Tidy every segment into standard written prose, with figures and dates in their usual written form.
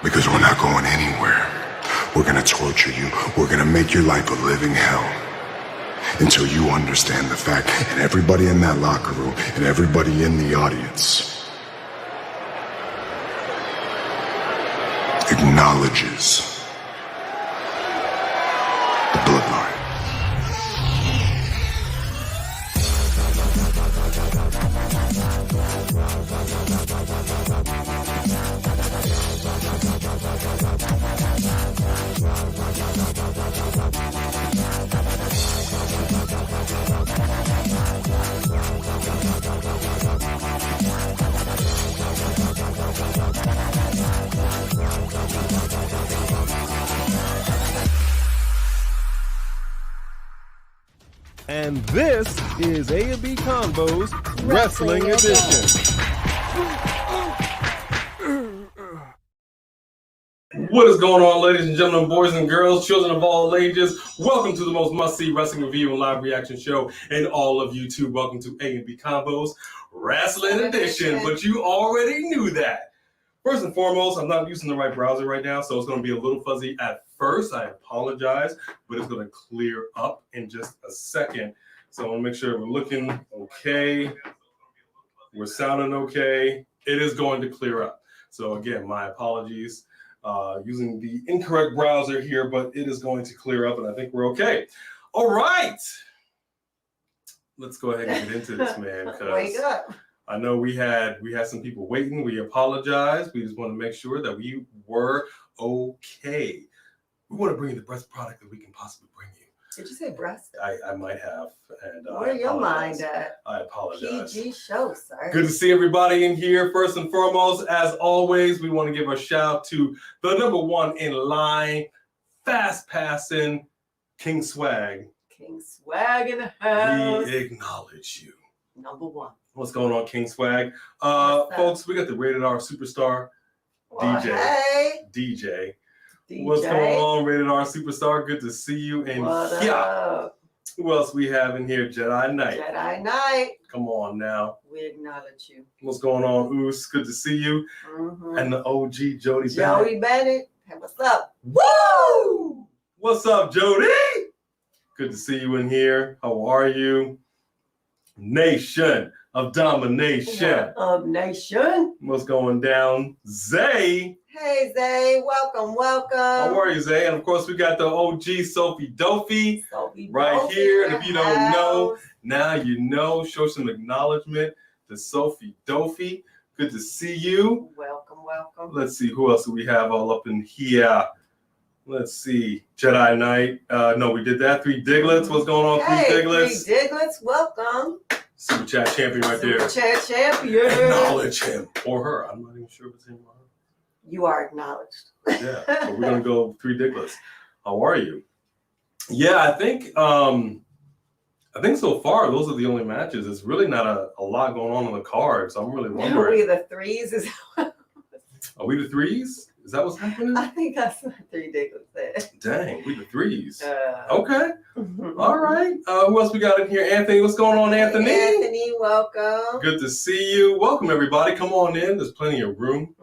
Because we're not going anywhere. We're gonna torture you. We're gonna make your life a living hell. Until you understand the fact, and everybody in that locker room, and everybody in the audience acknowledges the bloodline. And this is A&B Convo's Wrestling Edition. What is going on, ladies and gentlemen, boys and girls, children of all ages? Welcome to the most must-see wrestling review and live reaction show in all of YouTube. Welcome to A&B Convo's Wrestling Edition, but you already knew that. First and foremost, I'm not using the right browser right now, so it's going to be a little fuzzy at first. I apologize, but it's going to clear up in just a second. So I want to make sure we're looking okay. We're sounding okay. It is going to clear up. So again, my apologies. Using the incorrect browser here, but it is going to clear up, and I think we're okay. All right. Let's go ahead and get into this, man. Wake up. I know we had some people waiting. We apologize. We just want to make sure that we were okay. We want to bring you the best product that we can possibly bring you. Did you say breast? I might have. And where your mind at? I apologize. PG show, sir. Good to see everybody in here. First and foremost, as always, we want to give a shout to the number one in line, fast passing, King Swag. King Swag in the house. We acknowledge you. Number one. What's going on, King Swag? Folks, we got the Rated R Superstar Well, DJ. Hey. DJ. DJ. What's going on, Rated R Superstar? Good to see you. And What yeah, up? who else we have in here? Jedi Knight. Jedi Knight. Come on now. We acknowledge you. What's going on, Oos? Good to see you. Mm-hmm. And the OG Jody Bennett. Jody Bennett. Hey, what's up? Woo! What's up, Jody? Good to see you in here. How are you? Nation of Domination. Of Nation. What's going down? Zay. Hey, Zay. Welcome, welcome. How are you, Zay? And of course, we got the OG Sophie Dopey right here. And if you don't know, now you know. Show some acknowledgement to Sophie Dopey. Good to see you. Welcome, welcome. Let's see, who else do we have all up in here? Let's see, Jedi Knight. No, we did that. Three Diglets. What's going on, Hey, Three Diglets? Three Diglets, welcome. Super Chat champion right there. Super Chat champion. Acknowledge him or her. I'm not even sure if it's him or her. You are acknowledged. Yeah, so we're gonna go Three Diglets. How are you? Yeah, I think so far those are the only matches. It's really not a lot going on the card, so I'm really wondering. Are we the threes? Are we the threes? Is that what's happening? I think that's what Three Diglets said. Dang, we the threes. Okay. All right. Who else we got in here? Anthony, what's going on, Anthony? Anthony, welcome. Good to see you. Welcome, everybody. Come on in. There's plenty of room.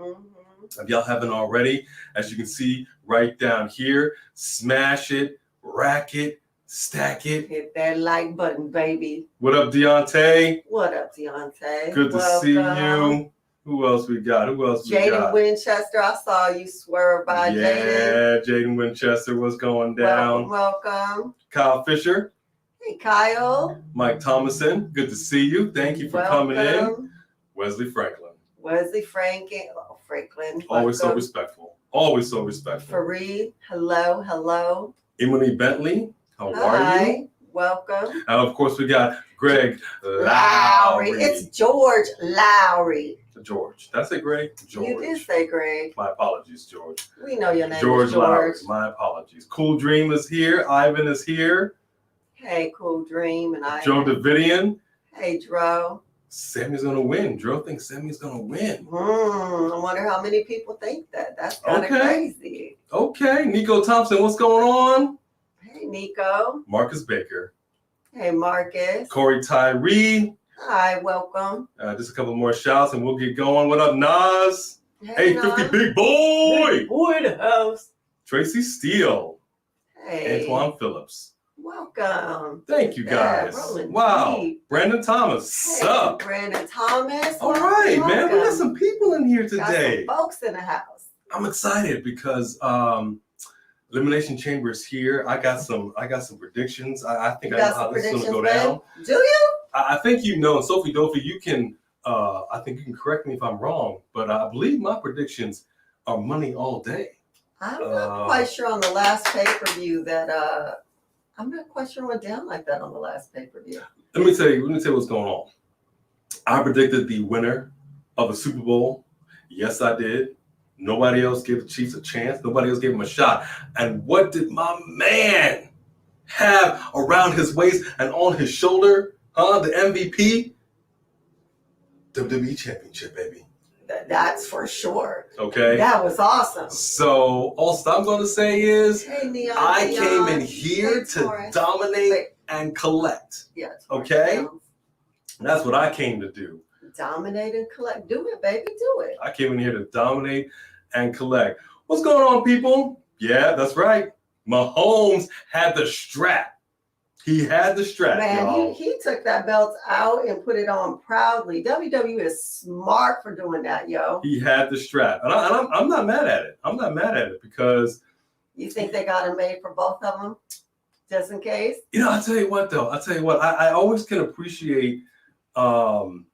If y'all haven't already, as you can see right down here, smash it, rack it, stack it. Hit that like button, baby. What up, Deontay? What up, Deontay? Good to see you. Who else we got? Jaden Winchester. I saw you swerve by Jaden. Yeah, Jaden Winchester. What's going down? Welcome. Kyle Fisher. Hey, Kyle. Mike Thomason. Good to see you. Thank you for coming in. Wesley Franklin. Franklin. Always so respectful. Always so respectful. Fareed. Hello. Emily Bentley. How are you? Welcome. And of course, we got Greg Lowry. It's George Lowry. George. Did I say Greg? George. You did say Greg. My apologies, George. We know your name George is George. Lowry. My apologies. Cool Dream is here. Ivan is here. Hey, Cool Dream and Ivan. Joe Davidian. Hey, Dro. Sammy's going to win. Dro thinks Sammy's going to win. I wonder how many people think that. That's kind of crazy. Okay. Nico Thompson, what's going on? Hey, Nico. Marcus Baker. Hey, Marcus. Corey Tyree. Hi, welcome. Just a couple more shouts and we'll get going. What up, Nas? Hey, 850 big boy. Big boy in the house. Tracy Steele. Hey. Antoine Phillips. Welcome. Thank you Yeah, guys. rolling Wow. deep. Brandon Thomas. Hey, Sup? Brandon Thomas. All right, man. We got welcome. some people in here Got today. some folks in the house. I'm excited because Elimination Chamber is here. I got some predictions. I think You I know got how some this is gonna go predictions, down. man? Do you? I think you know, and Sophie Dophie, you can I think you can correct me if I'm wrong, but I believe my predictions are money all day. I'm not quite sure on the last pay-per-view that I'm not quite sure what went down like that on the last pay-per-view. Let me tell you what's going on. I predicted the winner of the Super Bowl. Yes, I did. Nobody else gave the Chiefs a chance. Nobody else gave them a shot. And what did my man have around his waist and on his shoulder? The MVP? WWE Championship, baby. That's for sure. Okay. That was awesome. So all I'm going to say is Hey, Neon. I Neon. came in here Hey, to Taurus. dominate Wait. and collect. Yeah. Okay? Taurus. That's what I came to do. Dominate and collect. Do it, baby. Do it. I came in here to dominate and collect. What's going on, people? Yeah, that's right. Mahomes had the strap. He had the strap, Man, y'all. he took that belt out and put it on proudly. WWE is smart for doing that, yo. He had the strap. And I'm not mad at it. I'm not mad at it because... You think they got it made for both of them? Just in case? You know, I'll tell you what, though. I always can appreciate the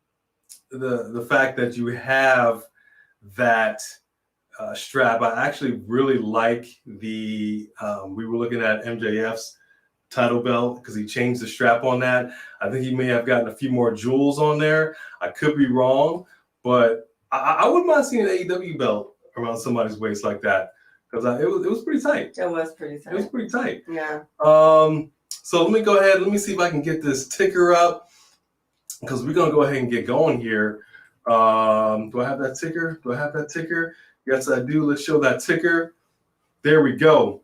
fact that you have that strap. I actually really like we were looking at MJF's title belt because he changed the strap on that. I think he may have gotten a few more jewels on there. I could be wrong, but I wouldn't mind seeing an AEW belt around somebody's waist like that because it was pretty tight. It was pretty tight. It was pretty tight. Yeah. So let me go ahead. Let me see if I can get this ticker up because we're gonna go ahead and get going here. Do I have that ticker? Yes, I do. Let's show that ticker. There we go.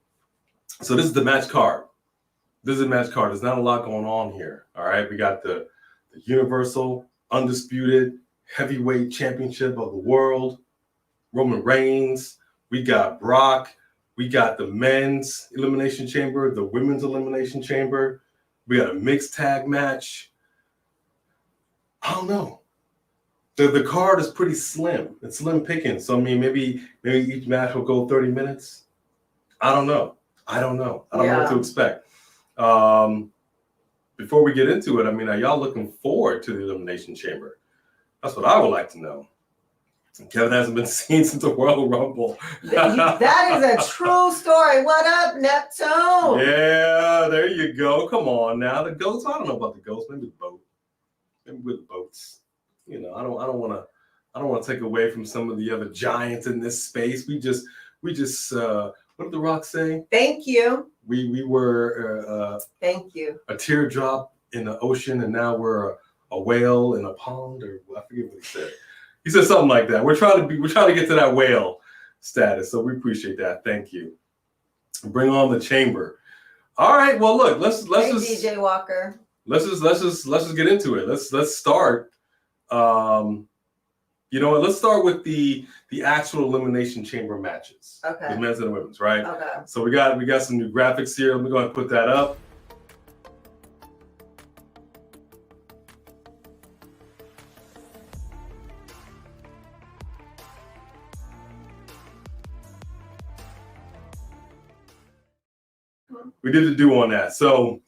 So this is the match card. There's not a lot going on here. All right. We got the Universal Undisputed Heavyweight Championship of the World, Roman Reigns. We got Brock. We got the men's elimination chamber, the women's elimination chamber. We got a mixed tag match. I don't know. The card is pretty slim. It's slim pickings. So I mean, maybe each match will go 30 minutes. I don't know. I don't know what to expect. Before we get into it, I mean, are y'all looking forward to the Elimination Chamber? That's what I would like to know. Kevin hasn't been seen since the Royal Rumble. That is a true story. What up, Neptune? Yeah, there you go. Come on now. The goats. I don't know about the goats. Maybe the boat. Maybe with the boats. You know, I don't want to take away from some of the other giants in this space. We just what did The Rock say? Thank you. We were Thank you. a teardrop in the ocean, and now we're a whale in a pond, or I forget what he said. He said something like that. We're trying to get to that whale status, so we appreciate that. Thank you. Bring on the chamber. All right. Well, look. Let's Hey, just DJ Walker. let's just get into it. Let's start. You know what? Let's start with the actual elimination chamber matches. Okay. The men's and the women's, right? Okay. So we got some new graphics here. Let me go ahead and put that up. We did the do on that. So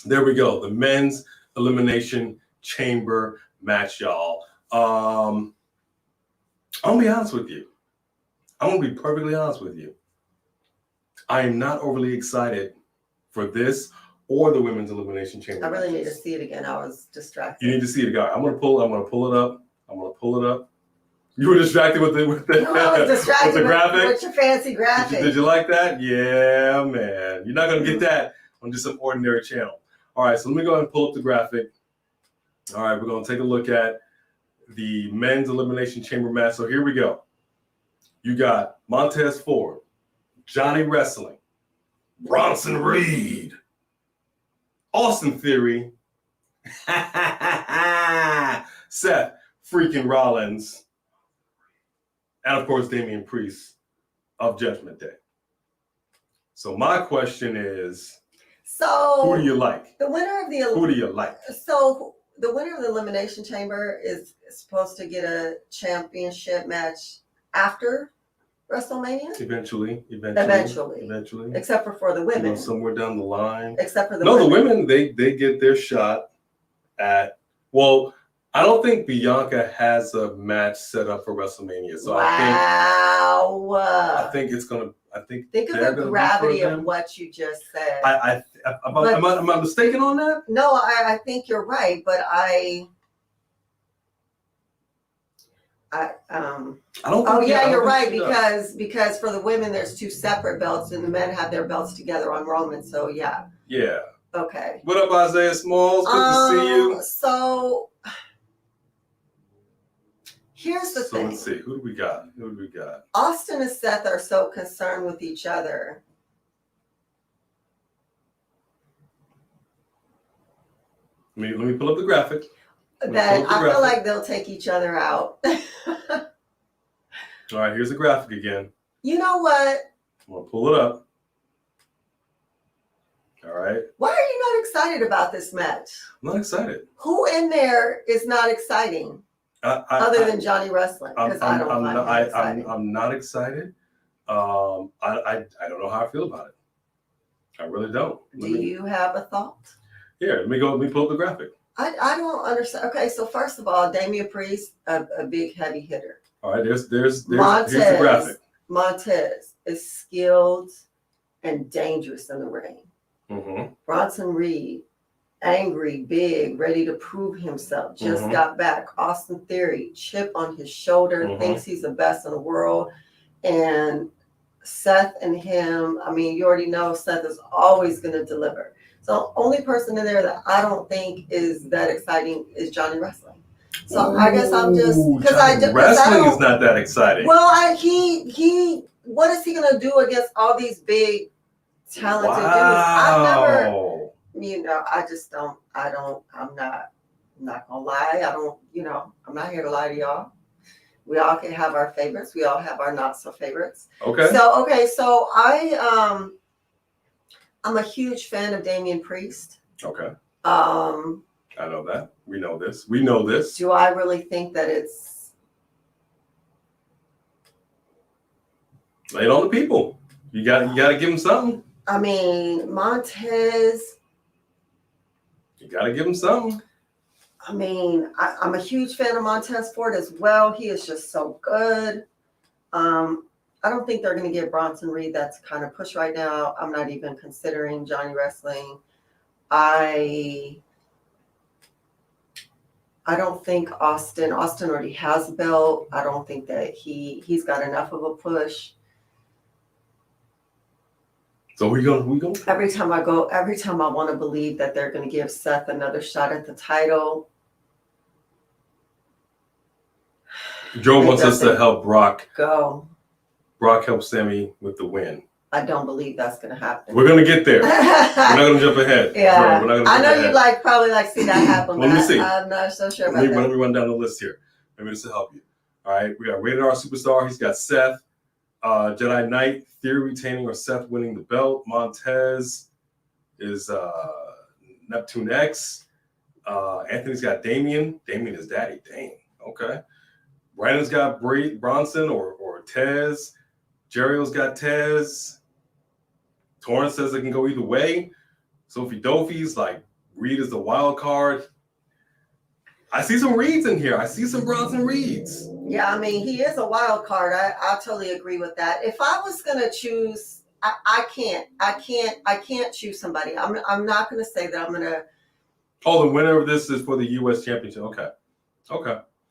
there we go. The men's elimination chamber match, y'all. I'm gonna be honest with you. I'm gonna be perfectly honest with you. I am not overly excited for this or the women's elimination chamber. I really need to matches. see it again. I was distracted. You need to see it, guy. I'm gonna pull it up. You were distracted with the No, I was distracted with the graphic. with your fancy graphic. Did you like that? Yeah, man. You're not gonna get that on just some ordinary channel. All right, so let me go ahead and pull up the graphic. All right, we're gonna take a look at the men's elimination chamber match. So here we go. You got Montez Ford, Johnny Wrestling, Bronson Reed, Austin Theory, Seth freaking Rollins, and of course Damian Priest of Judgment Day. So my question is, who do you like? The winner of the Who do you like? So the winner of the Elimination Chamber is supposed to get a championship match after WrestleMania? Eventually. Except for the women. Somewhere down the line. Except for the women. women. The women, they get their shot at, well, I don't think Bianca has a match set up for WrestleMania. So I think it's going to, think of the gravity of what you just said. Am I mistaken on that? No, I think you're right, but I don't. Oh yeah, you're right because for the women there's two separate belts and the men have their belts together on Roman. So yeah. Yeah. Okay. What up, Isaiah Smalls? Good to see you. So here's the thing. Let's see. Who do we got? Austin and Seth are so concerned with each other. Let me pull up the graphic. That I feel like they'll take each other out. All right, here's the graphic again. You know what? I'm gonna pull it up. All right. Why are you not excited about this match? I'm not excited. Who in there is not exciting? Other than Johnny Wrestling, because I don't find him exciting. I'm not excited. I don't know how I feel about it. I really don't. Do you have a thought? Here, let me pull up the graphic. I don't understand. Okay, so first of all, Damian Priest, a big heavy hitter. All right, here's the graphic. Montez is skilled and dangerous in the ring. Mm-hmm. Bronson Reed, angry, big, ready to prove himself. Just got back. Austin Theory, chip on his shoulder, thinks he's the best in the world. And Seth and him, I mean, you already know Seth is always going to deliver. So only person in there that I don't think is that exciting is Johnny Wrestling. So I guess I'm just because wrestling is not that exciting. Well, he what is he gonna do against all these big talented dudes? I've never, I just don't. I'm not gonna lie. I'm not here to lie to y'all. We all can have our favorites. We all have our not so favorites. Okay. So I'm a huge fan of Damian Priest. Okay. I know that. We know this. Do I really think that it's... Lay it on the people. You gotta give him something. I mean, Montez... You gotta give him something. I mean, I'm a huge fan of Montez Ford as well. He is just so good. I don't think they're going to give Bronson Reed that's kind of push right now. I'm not even considering Johnny Wrestling. I don't think Austin already has a belt. I don't think that he's got enough of a push. So we go. Every time I want to believe that they're going to give Seth another shot at the title. Joe wants us to help Brock. Go. Brock helps Sami with the win. I don't believe that's going to happen. We're going to get there. We're not going to jump ahead. Yeah. I know you'd probably see that happen. Well, let me see. I'm not so sure about that. Let me run down the list here. Maybe this will help you. All right. We got Rated R Superstar. He's got Seth. Jedi Knight, Theory retaining or Seth winning the belt. Montez is Neptune X. Anthony's got Damien. Damien is daddy. Dang. Okay. Brandon's got Bronson or Tez. Jerrio's got Tez. Torrance says it can go either way. Sophie Dofi's like Reed is the wild card. I see some Reeds in here. I see some Bronson Reeds. Yeah, I mean, he is a wild card. I totally agree with that. If I was gonna choose, I can't choose somebody. I'm not gonna say that I'm gonna. Oh, the winner of this is for the U.S. Championship. Okay.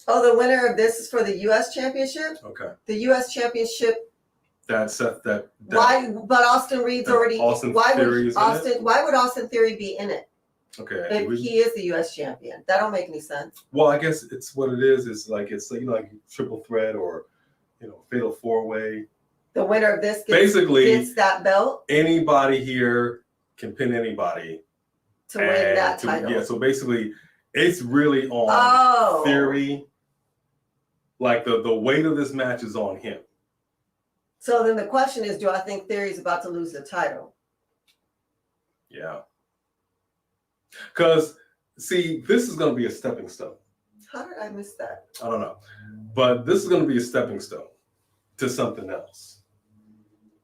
Oh, the winner of this is for the U.S. Championship. Okay. The U.S. Championship. That's that. Why? But Austin Reed's already. Why would Austin Theory be in it? Okay. If he is the U.S. champion, that don't make any sense. Well, I guess it's what it is. It's like triple threat or fatal four way. The winner of this gets that belt. Anybody here can pin anybody to win that title. Yeah. So basically, it's really on Theory, Like the weight of this match is on him. So then the question is, do I think Theory's about to lose the title? Yeah. Because, see, this is going to be a stepping stone. How did I miss that? I don't know. But this is going to be a stepping stone to something else.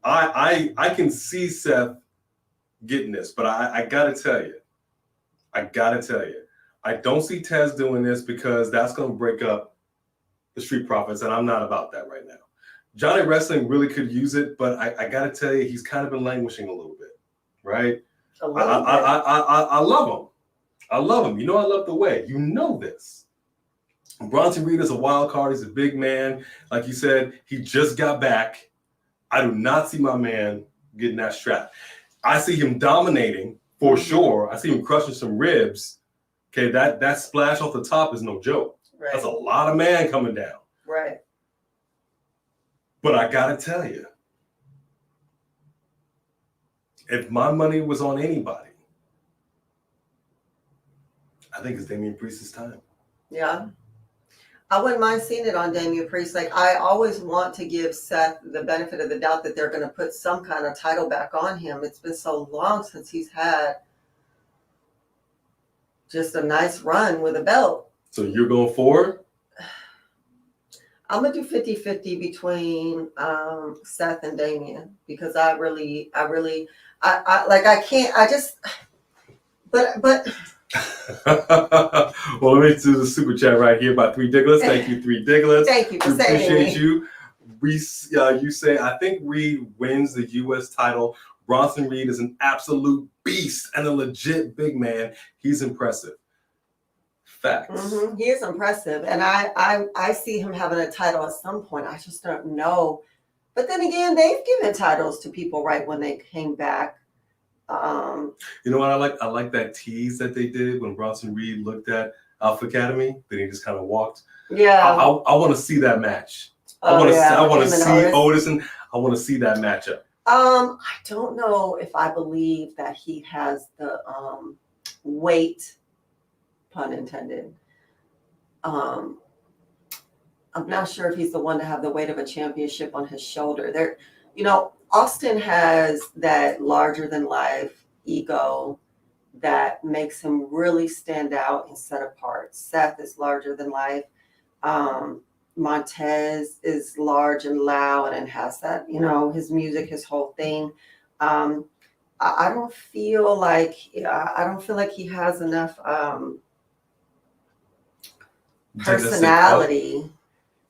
I can see Seth getting this, but I got to tell you, I don't see Tez doing this because that's going to break up the Street Profits, and I'm not about that right now. Johnny Wrestling really could use it, but I got to tell you, he's kind of been languishing a little bit, right? A little bit. I love him. I love him. You know I love the way. You know this. Bronson Reed is a wild card. He's a big man. Like you said, he just got back. I do not see my man getting that strap. I see him dominating for sure. I see him crushing some ribs. Okay, that splash off the top is no joke. Right. That's a lot of man coming down. Right. But I gotta tell you, if my money was on anybody, I think it's Damian Priest's time. Yeah. I wouldn't mind seeing it on Damian Priest. Like, I always want to give Seth the benefit of the doubt that they're going to put some kind of title back on him. It's been so long since he's had just a nice run with a belt. So you're going forward? I'm going to do 50-50 between Seth and Damian because I Well, let me do the super chat right here by 3 Digglets. Thank you, 3 Digglets. Thank you for we saying appreciate me. you. You say, I think Reed wins the U.S. title. Bronson Reed is an absolute beast and a legit big man. He's impressive. Facts. Mm-hmm. He is impressive. And I see him having a title at some point. I just don't know. But then again, they've given titles to people right when they came back. You know what I like? I like that tease that they did when Bronson Reed looked at Alpha Academy. Then he just kind of walked. Yeah. I want to see that match. I want to see Otis, and I want to see that matchup. I don't know if I believe that he has the weight, pun intended. I'm not sure if he's the one to have the weight of a championship on his shoulder. There, Austin has that larger than life ego that makes him really stand out and set apart. Seth is larger than life. Montez is large and loud and has that, his music, his whole thing. I don't feel like he has enough personality.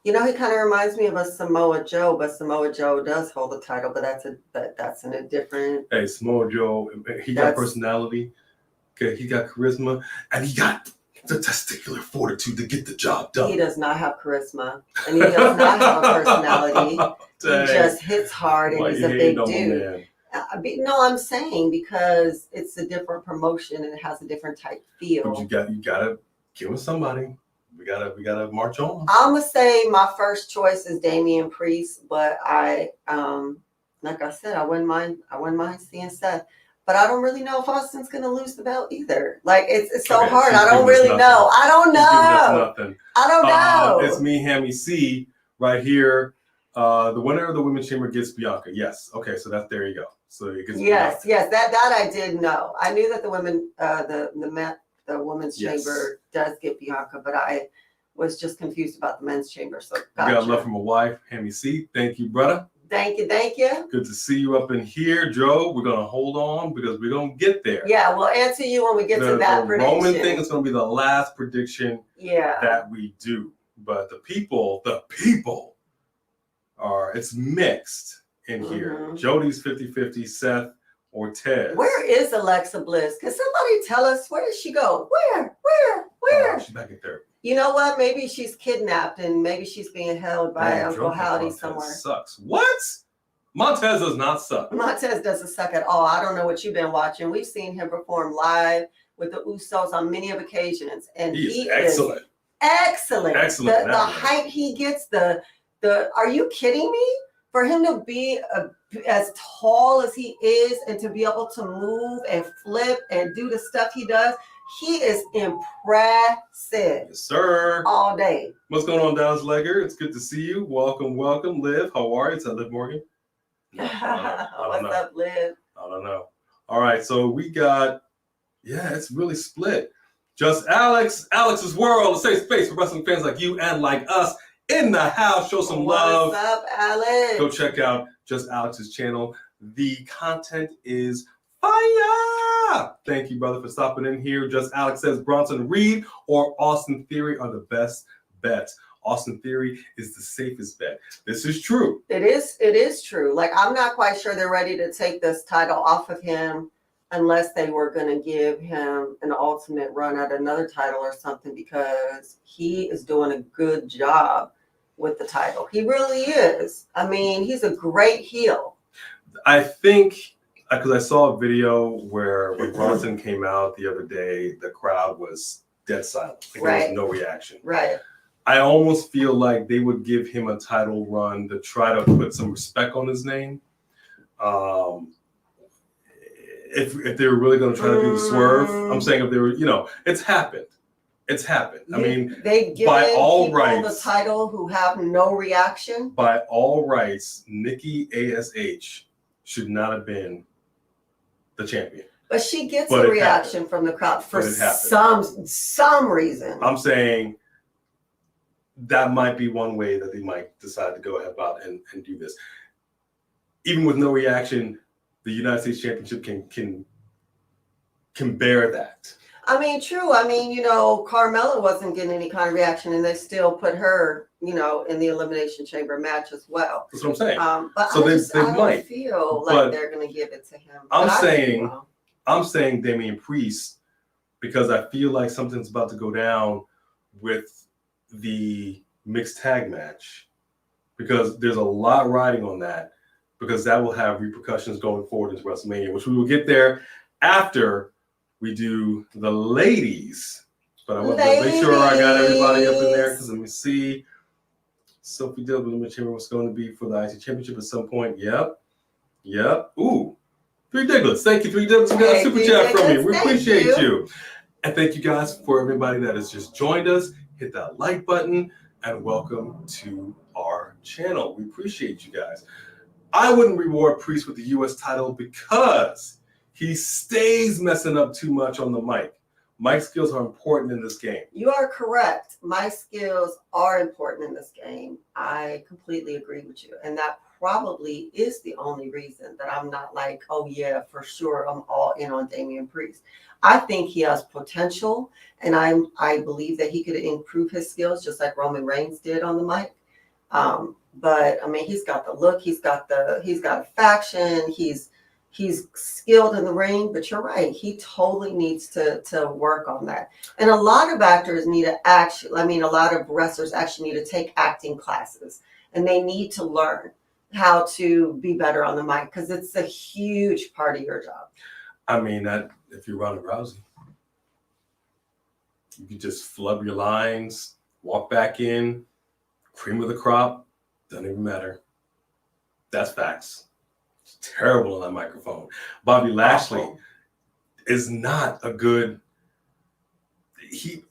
He kind of reminds me of a Samoa Joe, but Samoa Joe does hold the title, but that's in a different. Hey, Samoa Joe, he got personality. Okay, he got charisma, and he got the testicular fortitude to get the job done. He does not have charisma, and he does not have a personality. He just hits hard, and he's a big dude. No, I'm saying because it's a different promotion and it has a different type feel. But you gotta give him somebody. We gotta march on. I'm gonna say my first choice is Damian Priest, but I like I said, I wouldn't mind seeing Seth. But I don't really know if Austin's gonna lose the belt either. Like it's so hard. I don't really know. I don't know. I don't know. It's me, Hammy C, right here. The winner of the Women's Chamber gets Bianca. Yes. Okay, so there you go. So it gets yes, that I did know. I knew that the women the Women's Chamber does get Bianca, but I was just confused about the Men's Chamber. So gotcha. You got love from a wife, Hammy C. Thank you, brother. Thank you. Good to see you up in here, Joe. We're gonna hold on because we're gonna get there. Yeah, we'll answer you when we get to that prediction. The Roman thing is gonna be the last prediction that we do. But the people it's mixed in here. Jody's 50-50, Seth or Tez. Where is Alexa Bliss? Can somebody tell us where did she go? Where? She's back in therapy. You know what? Maybe she's kidnapped and maybe she's being held by Uncle Howdy somewhere. Sucks. What? Montez does not suck. Montez doesn't suck at all. I don't know what you've been watching. We've seen him perform live with the Usos on many of occasions, and he is excellent. Excellent. The height he gets, the are you kidding me? For him to be as tall as he is and to be able to move and flip and do the stuff he does, He is impressive Yes, sir. all day. What's going on, Dallas Legger? It's good to see you. Welcome, welcome. Liv, how are you? Is that Liv Morgan? No, I don't know. What's up, Liv? I don't know. All right, so we got, it's really split. Just Alex's World, a safe space for wrestling fans like you and like us in the house. Show some love. What's up, Alex? Go check out Just Alex's channel. The content is fire. Thank you, brother, for stopping in here. Just Alex says Bronson Reed or Austin Theory are the best bets. Austin Theory is the safest bet. This is true. It is true. Like, I'm not quite sure they're ready to take this title off of him unless they were going to give him an ultimate run at another title or something, because he is doing a good job with the title. He really is. I mean, he's a great heel. I think, because I saw a video where when Bronson came out the other day, the crowd was dead silent. Like, Right. There was no reaction. Right. I almost feel like they would give him a title run to try to put some respect on his name. If they were really going to try to do the swerve, I'm saying if they were, it's happened. It's happened. I mean, they give by all people rights, the title who have no reaction. by all rights, Nikki ASH should not have been the champion. But she gets But a it reaction from the crowd for But it happened. some reason. I'm saying that might be one way that they might decide to go ahead about and do this. Even with no reaction, the United States Championship can bear that. I mean, true. I mean, Carmella wasn't getting any kind of reaction, and they still put her, in the Elimination Chamber match as well. That's what I'm saying. But So I don't might, feel but like they're going to give it to him. I'm saying Damian Priest, because I feel like something's about to go down with the mixed tag match, because there's a lot riding on that, because that will have repercussions going forward into WrestleMania, which we will get there after we do the ladies. But I want to make sure I got everybody up in there, because let me see. Sophie Dill, the Elimination Chamber was going to be for the IC Championship at some point. Yep. Ooh. Three Diglets. Thank you, Three Diglets. We got a super chat from you. We appreciate you. And thank you guys for everybody that has just joined us. Hit that like button and welcome to our channel. We appreciate you guys. I wouldn't reward Priest with the U.S. title because he stays messing up too much on the mic. Mic skills are important in this game. You are correct. My skills are important in this game. I completely agree with you. And that probably is the only reason that I'm not like, oh yeah, for sure, I'm all in on Damian Priest. I think he has potential, and I believe that he could improve his skills just like Roman Reigns did on the mic. But I mean, he's got the look, he's got a faction, he's skilled in the ring, but you're right, he totally needs to work on that. And a lot of actors need to a lot of wrestlers actually need to take acting classes, and they need to learn how to be better on the mic, because it's a huge part of your job. I mean, that if you're Ronda Rousey, you could just flub your lines, walk back in, cream of the crop, doesn't even matter. That's facts. It's terrible on that microphone. Bobby Lashley is not a good. He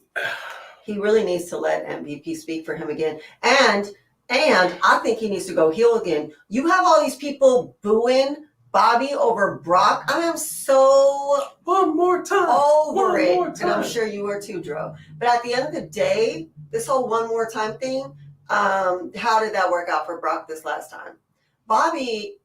really needs to let MVP speak for him again. And I think he needs to go heel again. You have all these people booing Bobby over Brock. I am so one more time over it. And I'm sure you were too, Dro. But at the end of the day, this whole one more time thing, how did that work out for Brock this last time? Bobby,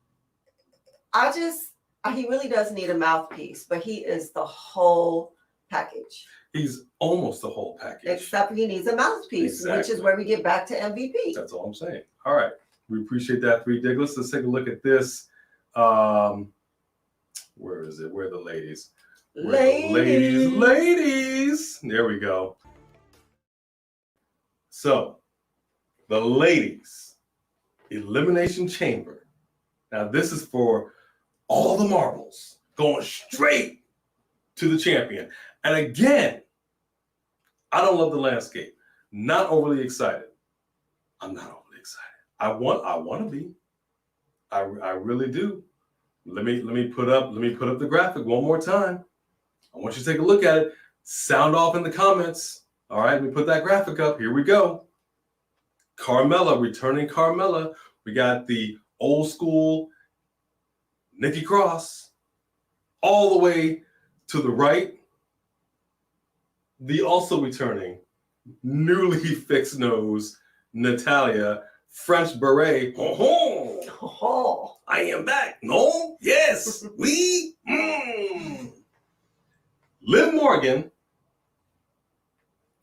he really does need a mouthpiece, but he is the whole package. He's almost the whole package. Except he needs a mouthpiece, which is where we get back to MVP. That's all I'm saying. All right. We appreciate that, Three Diglets. Let's take a look at this. Where is it? Where are the ladies? Ladies. There we go. So, the ladies Elimination Chamber. Now, this is for all the marbles going straight to the champion. And again, I don't love the landscape. Not overly excited. I'm not overly excited. I want to be. I really do. Let me put up the graphic one more time. I want you to take a look at it. Sound off in the comments. All right, let me put that graphic up. Here we go. Carmella, returning Carmella. We got the old school Nikki Cross all the way to the right. The also returning newly fixed nose Natalia, French beret. Oh. I am back. No, yes, we. Liv Morgan,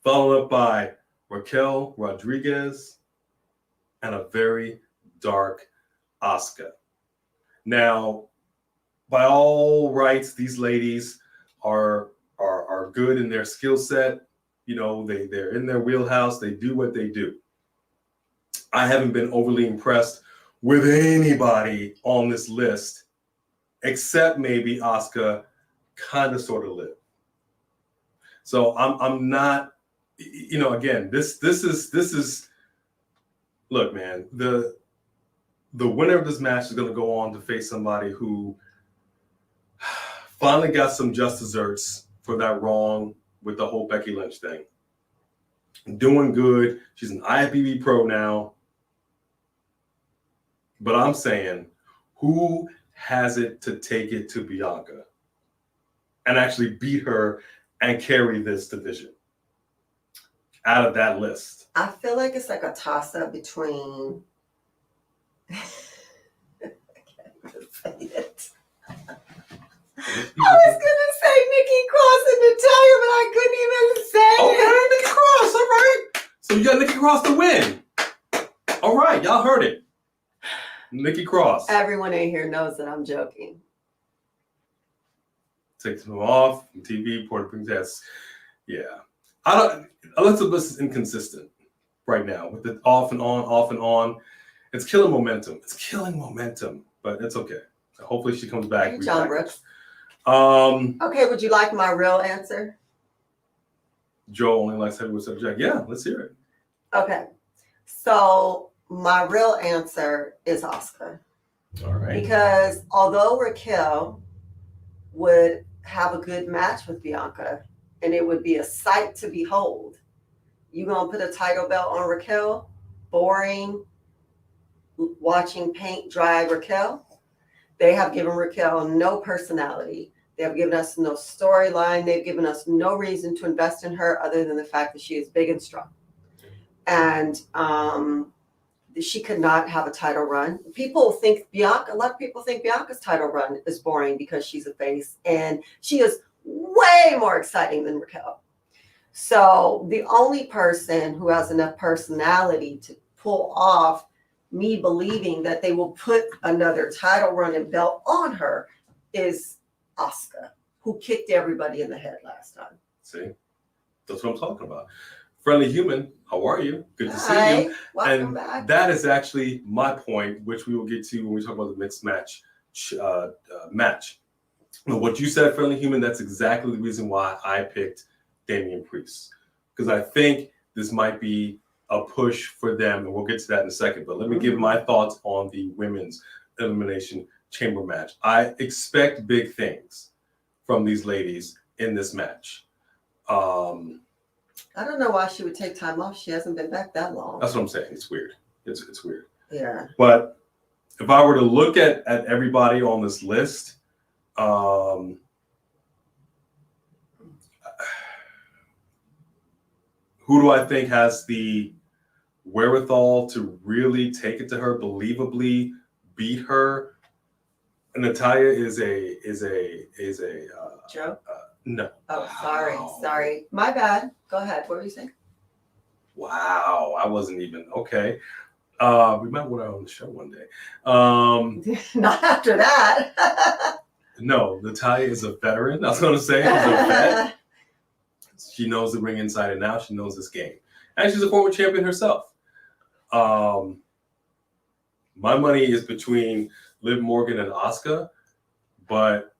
followed up by Raquel Rodriguez and a very dark Asuka. Now, by all rights, these ladies are good in their skill set. You know, they're in their wheelhouse. They do what they do. I haven't been overly impressed with anybody on this list, except maybe Asuka, kind of, sort of Liv. So I'm not, you know, again, this is look, man, the winner of this match is going to go on to face somebody who finally got some just desserts for that wrong with the whole Becky Lynch thing. Doing good. She's an IFBB pro now. But I'm saying, who has it to take it to Bianca and actually beat her and carry this division out of that list? I feel like it's like a toss-up between I can't even say it. I was gonna say Nikki Cross and Natalia, but I couldn't even say it. Nikki Cross, all right. So you got Nikki Cross to win. All right, y'all heard it. Nikki Cross. Everyone in here knows that I'm joking. Takes them off from TV, Puerto Princess. Yeah. Alexa Bliss is inconsistent right now with the off and on. It's killing momentum. But it's okay. Hopefully she comes back. Hey, John Brooks. Okay, Okay, would you like my real answer? Joe only likes heavyweight subject. Yeah, let's hear it. Okay. So my real answer is Asuka. All right. Because although Raquel would have a good match with Bianca and it would be a sight to behold, you gonna put a title belt on Raquel? Boring watching paint dry Raquel? They have given Raquel no personality. They have given us no storyline. They've given us no reason to invest in her other than the fact that she is big and strong. And she could not have a title run. A lot of people think Bianca's title run is boring because she's a face, and she is way more exciting than Raquel. So the only person who has enough personality to pull off me believing that they will put another title run and belt on her is Asuka, who kicked everybody in the head last time. See, that's what I'm talking about. Friendly Human, how are you? Good to see you. Welcome back. That is actually my point, which we will get to when we talk about the mixed match. What you said, Friendly Human, that's exactly the reason why I picked Damian Priest, because I think this might be a push for them, and we'll get to that in a second. But let me give my thoughts on the women's Elimination Chamber match. I expect big things from these ladies in this match. I don't know why she would take time off. She hasn't been back that long. That's what I'm saying. It's weird. It's weird. Yeah. But if I were to look at everybody on this list, who do I think has the wherewithal to really take it to her, believably beat her? Natalia is a Joe? No. Oh, sorry. My bad. Go ahead. What were you saying? Wow, I wasn't even okay. We might want her on the show one day. Not after that. No, Natalia is a veteran. I was going to say she's a vet. She knows the ring inside and out. She knows this game, and she's a former champion herself. My money is between Liv Morgan and Asuka, but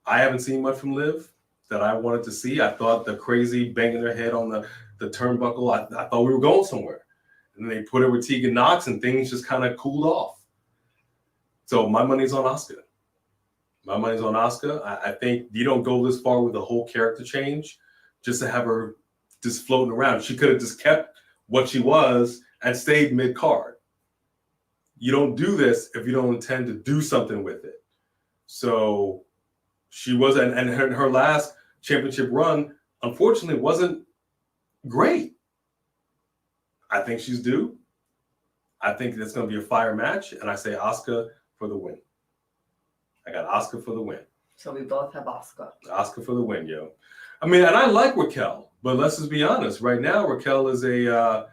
I haven't seen much from Liv that I wanted to see. I thought the crazy banging her head on the turnbuckle, I thought we were going somewhere. And then they put her with Tegan Knox and things just kind of cooled off. So my money's on Asuka. I think you don't go this far with a whole character change. just to have her just floating around. She could have just kept what she was and stayed mid-card. You don't do this if you don't intend to do something with it. So she was, and her last championship run, unfortunately, wasn't great. I think she's due. I think it's going to be a fire match, and I say Asuka for the win. I got Asuka for the win. So we both have Asuka. Asuka for the win, yo. I mean, and I like Raquel, but let's just be honest. Right now, Raquel is a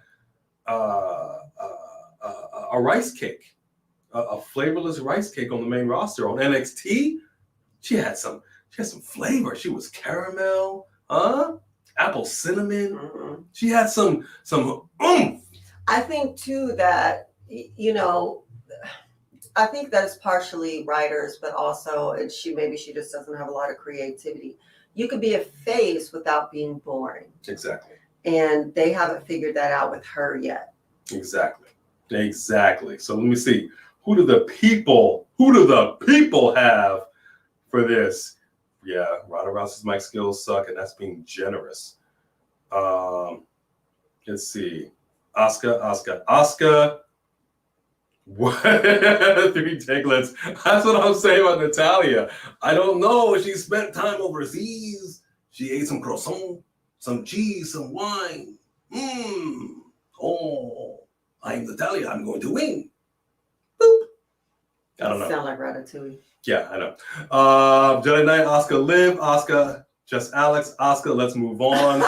rice cake, a flavorless rice cake on the main roster. On NXT, she had some flavor. She was caramel, apple cinnamon. Mm-hmm. She had some oomph. I think too that, you know, I think that's partially writers, but also she just doesn't have a lot of creativity. You could be a face without being boring. Exactly. And they haven't figured that out with her yet. Exactly. So let me see. Who do the people have for this? Yeah, Ronda Rousey's mic skills suck, and that's being generous. Let's see. Asuka. What? 3 Diglets. That's what I'm saying about Natalya. I don't know. She spent time overseas. She ate some croissant, some cheese, some wine. Oh, I'm Natalya. I'm going to win. Boop. I don't know. Sound like Ratatouille. Yeah, I know. Jedi Knight, Asuka Liv, Asuka, just Alex, Asuka, let's move on.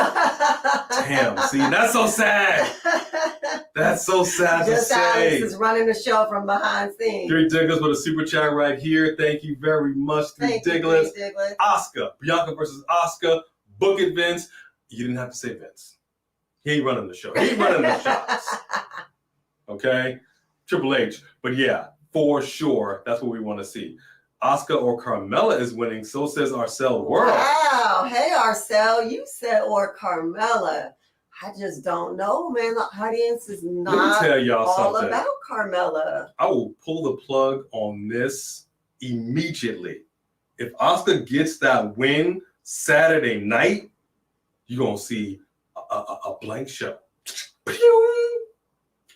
Damn, see, that's so sad. That's so sad just to say. Alex is running the show from behind scenes. 3 Diglets with a super chat right here. Thank you very much, 3 Diglets. Asuka, Bianca versus Asuka. Book it, Vince. You didn't have to say Vince. He ain't running the show. He ain't running the shots. Okay? Triple H. But yeah, for sure, that's what we want to see. Asuka or Carmella is winning, so says Arcel World. Wow. Hey, Arcel, you said or Carmella. I just don't know, man. The audience is not tell y'all all something. about Carmella. I will pull the plug on this immediately. If Asuka gets that win Saturday night, you're going to see a blank show.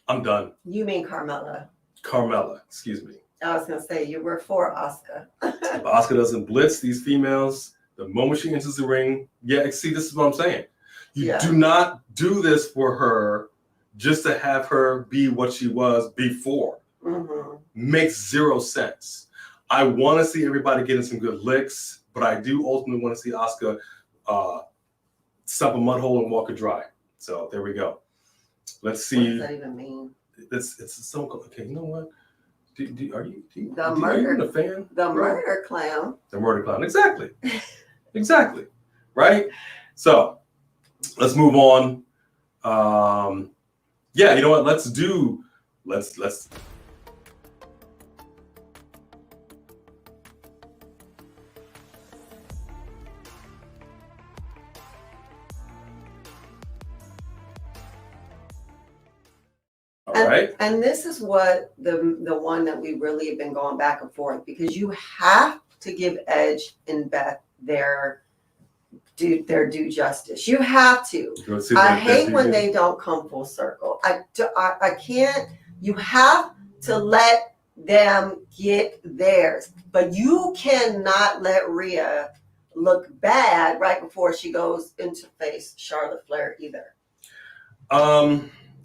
I'm done. You mean Carmella? Carmella, excuse me. I was going to say, you were for Asuka. If Asuka doesn't blitz these females, the moment she enters the ring, see, this is what I'm saying. You do not do this for her just to have her be what she was before. Mm-hmm. Makes zero sense. I want to see everybody getting some good licks, but I do ultimately want to see Asuka stop a mud hole and walk it dry. So there we go. Let's see. What does that even mean? It's so okay. You know what? Are you even a fan? The murder clown. The murder clown. Exactly. Exactly. Right? So let's move on. Yeah, you know what? Let's All right. And this is what the one that we really have been going back and forth, because you have to give Edge and Beth their due justice. You have to. I hate when they don't come full circle. I can't. You have to let them get theirs, but you cannot let Rhea look bad right before she goes into face Charlotte Flair either.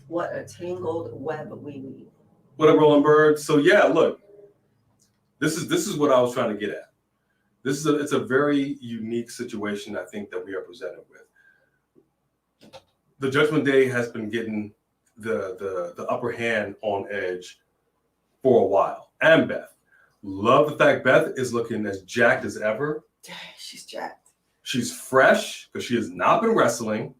What a tangled web we weave. What a rolling bird. So yeah, look, this is what I was trying to get at. It's a very unique situation, I think, that we are presented with. The Judgment Day has been getting the upper hand on Edge for a while. And Beth. Love the fact Beth is looking as jacked as ever. She's jacked. She's fresh because she has not been wrestling.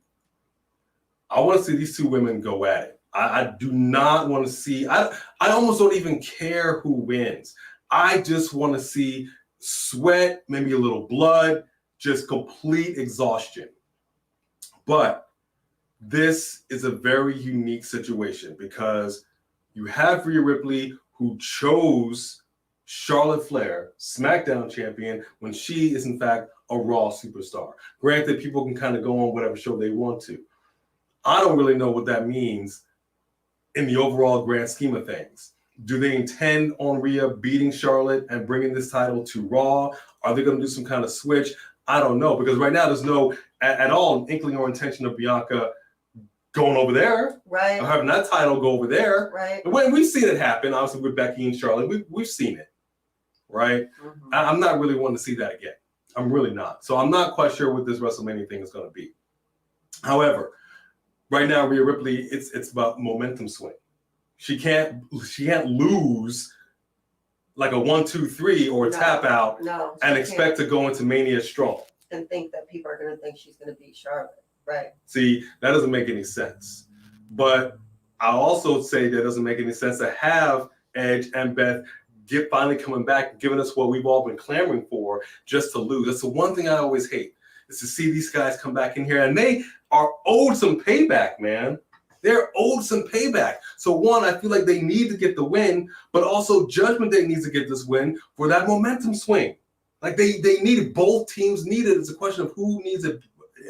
I want to see these two women go at it. I do not want to see. I almost don't even care who wins. I just want to see sweat, maybe a little blood, just complete exhaustion. But this is a very unique situation because you have Rhea Ripley, who chose Charlotte Flair, SmackDown champion, when she is in fact a Raw superstar. Granted, people can kind of go on whatever show they want to. I don't really know what that means in the overall grand scheme of things. Do they intend on Rhea beating Charlotte and bringing this title to Raw? Are they going to do some kind of switch? I don't know, because right now there's no at all inkling or intention of Bianca going over there, right? Or having that title go over there, right? When we've seen it happen, obviously with Becky and Charlotte, we've seen it, right? Mm-hmm. I'm not really wanting to see that again. I'm really not. So I'm not quite sure what this WrestleMania thing is going to be. However, right now Rhea Ripley, it's about momentum swing. She can't lose like a 1, 2, 3 or a tap out and expect to go into Mania strong. And think that people are going to think she's going to beat Charlotte. Right. See, that doesn't make any sense. But I'll also say that it doesn't make any sense to have Edge and Beth finally coming back and giving us what we've all been clamoring for just to lose. That's the one thing I always hate, is to see these guys come back in here. And they are owed some payback, man. They're owed some payback. So one, I feel like they need to get the win, but also Judgment Day needs to get this win for that momentum swing. Like they need it. Both teams need it. It's a question of who needs it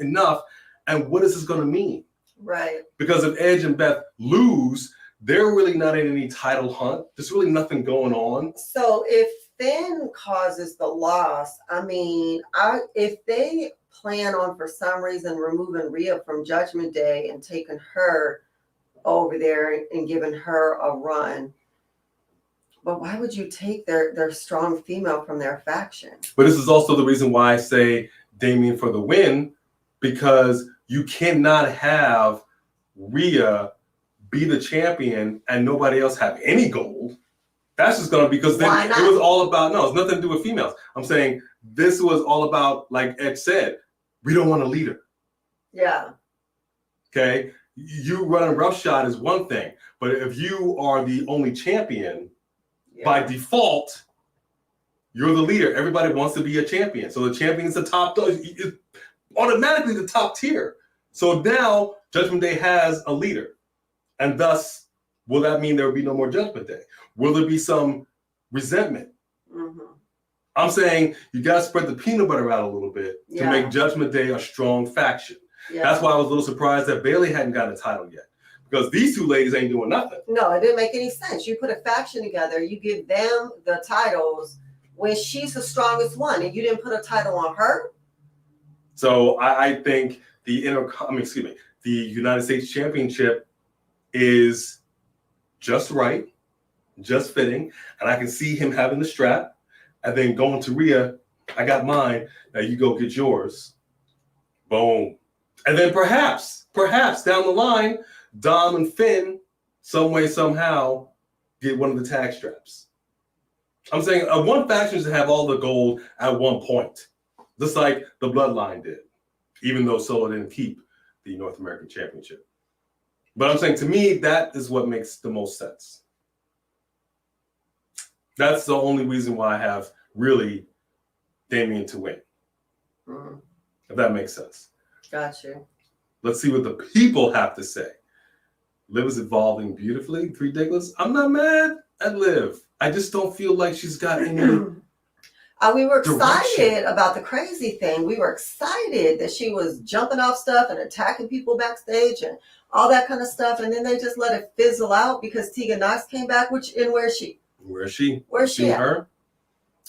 enough and what is this going to mean. Right. Because if Edge and Beth lose, they're really not in any title hunt. There's really nothing going on. So if Finn causes the loss, I mean, if they plan on for some reason removing Rhea from Judgment Day and taking her over there and giving her a run, but why would you take their strong female from their faction? But this is also the reason why I say Damian for the win, because you cannot have Rhea be the champion and nobody else have any gold. That's just gonna, because then it was all about, no, it's nothing to do with females. I'm saying this was all about, like Ed said, we don't want a leader. Yeah. Okay. You running roughshod is one thing, but if you are the only champion, by default, you're the leader. Everybody wants to be a champion. So the champion is the top, automatically the top tier. So now Judgment Day has a leader. And thus, will that mean there will be no more Judgment Day? Will there be some resentment? Mm-hmm. I'm saying you got to spread the peanut butter out a little bit to make Judgment Day a strong faction. Yeah. That's why I was a little surprised that Bayley hadn't gotten a title yet. Because these two ladies ain't doing nothing. No, it didn't make any sense. You put a faction together, you give them the titles when she's the strongest one, and you didn't put a title on her. So I think the United States Championship is just right, just fitting, and I can see him having the strap, and then going to Rhea. I got mine. Now you go get yours. Boom, and then perhaps down the line, Dom and Finn, some way, somehow, get one of the tag straps. I'm saying one faction should have all the gold at one point, just like the Bloodline did, even though Solo didn't keep the North American Championship. But I'm saying, to me, that is what makes the most sense. That's the only reason why I have really Damian to win. Mm-hmm. If that makes sense. Got you. Let's see what the people have to say. Liv is evolving beautifully. Ridiculous. I'm not mad at Liv. I just don't feel like she's got any. We were excited about the crazy thing. We were excited that she was jumping off stuff and attacking people backstage and all that kind of stuff. And then they just let it fizzle out because Tegan Knox came back. Where is she? Where is she? Where's she at? Her?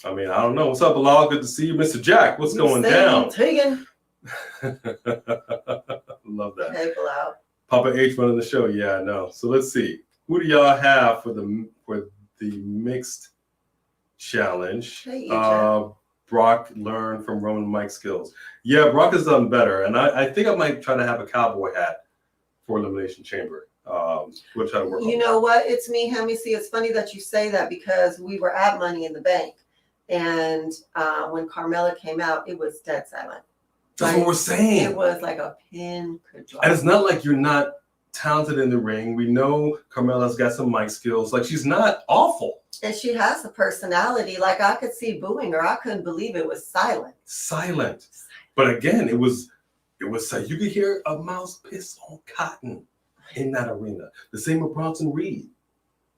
I mean, I don't know. What's up, Bálor? Good to see you, Mr. Jack. What's going down? Tegan. Love that. Hey, Bálor. Papa H running the show. Yeah, I know. So let's see. Who do y'all have for the mixed challenge? Hey, Brock learned from Roman Mike skills. Yeah, Brock has done better. And I think I might try to have a cowboy hat for Elimination Chamber. We'll try to work on You know what? It's me, Hemi. See, it's funny that you say that because we were at Money in the Bank. And when Carmella came out, it was dead silent. That's what we're saying. It was like a pin could drop. And it's not like you're not talented in the ring. We know Carmella's got some mic skills. Like, she's not awful. And she has a personality. Like, I could see booing her. I couldn't believe it was silent. Silent. But again, it was like you could hear a mouse piss on cotton in that arena. The same with Bronson Reed.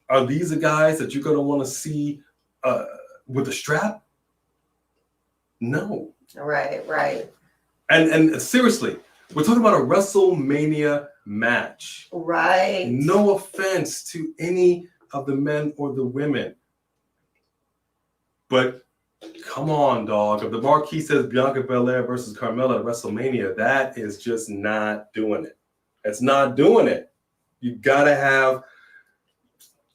Are these the guys that you're going to want to see with a strap? No. Right. And seriously, we're talking about a WrestleMania match. Right. No offense to any of the men or the women. But come on, dog. If the marquee says Bianca Belair versus Carmella at WrestleMania, that is just not doing it. It's not doing it. You gotta have,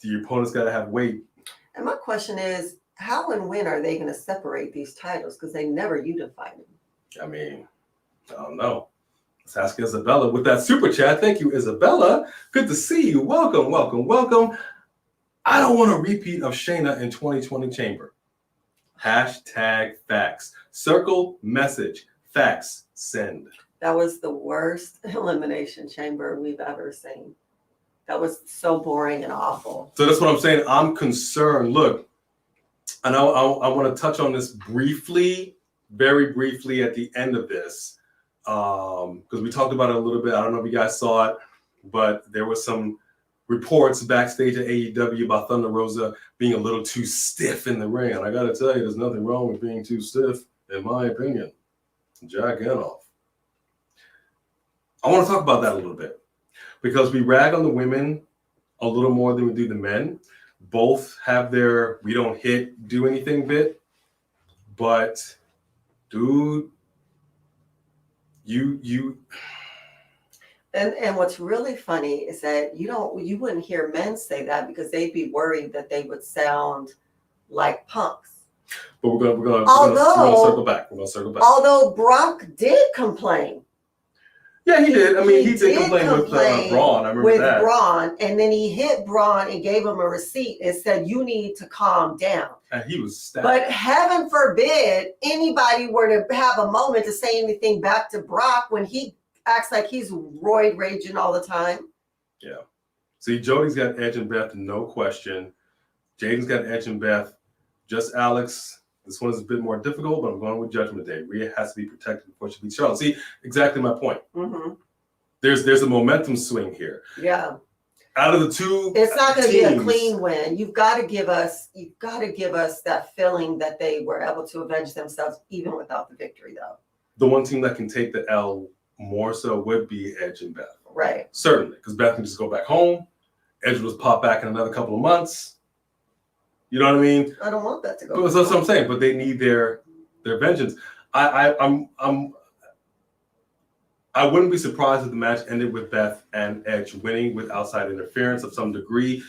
your opponent's gotta have weight. And my question is, how and when are they going to separate these titles? Because they never unified them. I mean, I don't know. Let's ask Isabella with that super chat. Thank you, Isabella. Good to see you. Welcome. I don't want a repeat of Shayna in 2020 Chamber. Hashtag facts. Circle message. Facts. Send. That was the worst Elimination Chamber we've ever seen. That was so boring and awful. So that's what I'm saying. I'm concerned. Look, and I want to touch on this briefly, very briefly at the end of this, because we talked about it a little bit. I don't know if you guys saw it, but there was some reports backstage at AEW about Thunder Rosa being a little too stiff in the ring. And I got to tell you, there's nothing wrong with being too stiff, in my opinion. Jack Genoff. I want to talk about that a little bit because we rag on the women a little more than we do the men. Both have their we don't do anything bit. But, dude, you And what's really funny is that you wouldn't hear men say that because they'd be worried that they would sound like punks. But we're gonna circle back. We're gonna circle back. Although Brock did complain. Yeah, he did. I mean, he did complain with Braun. I remember that. With Braun, and then he hit Braun and gave him a receipt and said, "You need to calm down." And he was stabbed. But heaven forbid anybody were to have a moment to say anything back to Brock when he acts like he's roid raging all the time. Yeah. See, Jody's got Edge and Beth, no question. Jaden's got Edge and Beth. Just Alex. This one is a bit more difficult, but I'm going with Judgment Day. Rhea has to be protected before she beats Charlotte. See, exactly my point. Mm-hmm. There's a momentum swing here. Yeah. Out of the two, it's not going to be a clean win. You've got to give us that feeling that they were able to avenge themselves even without the victory, though. The one team that can take the L more so would be Edge and Beth. Right. Certainly, because Beth can just go back home. Edge will just pop back in another couple of months. You know what I mean? I don't want that to go. But that's what I'm saying. But they need their vengeance. I wouldn't be surprised if the match ended with Beth and Edge winning with outside interference of some degree,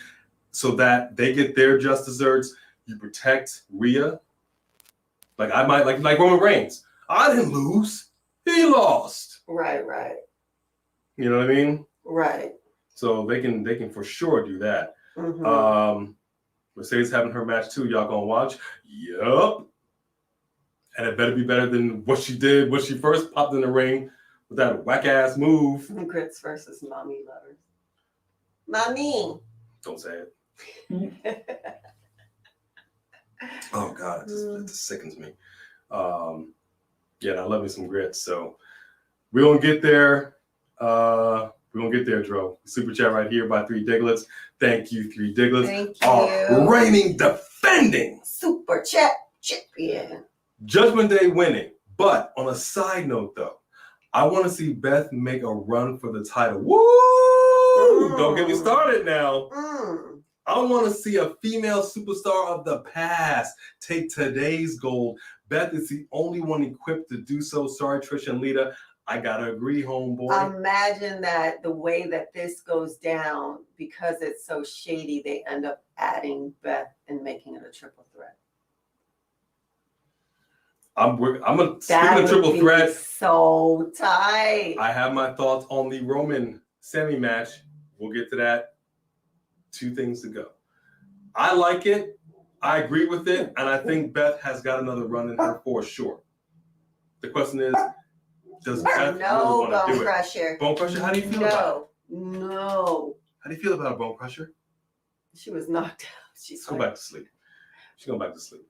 so that they get their just desserts. You protect Rhea. Like I might like Roman Reigns. I didn't lose. He lost. Right. You know what I mean? Right. So they can for sure do that. Mm-hmm. Mercedes having her match too. Y'all gonna watch? Yup. And it better be better than what she did when she first popped in the ring with that whack ass move. Grits versus mommy lovers. Mommy. Don't say it. Oh God, it just sickens me. Yeah, I love me some grits. So we're gonna get there. We're going to get there, Dro. Super chat right here by 3 Diglets. Thank you, 3 Diglets. Thank you. Our reigning, defending Super chat champion. Judgment Day winning. But on a side note, though, I want to see Beth make a run for the title. Woo! Don't get me started now. I want to see a female superstar of the past take today's gold. Beth is the only one equipped to do so. Sorry, Trish and Lita. I gotta agree, homeboy. Imagine that the way that this goes down, because it's so shady, they end up adding Beth and making it a triple threat. I'm a speaking of triple threat. So tight. I have my thoughts on the Roman Sami match. We'll get to that. 2 things to go. I like it. I agree with it, and I think Beth has got another run in her for sure. The question is, does Beth no really want to do bone crusher. It? Bone crusher? How do you feel about it? No. How do you feel about a bone crusher? She was knocked out. Let's go back to sleep. She's going back to sleep.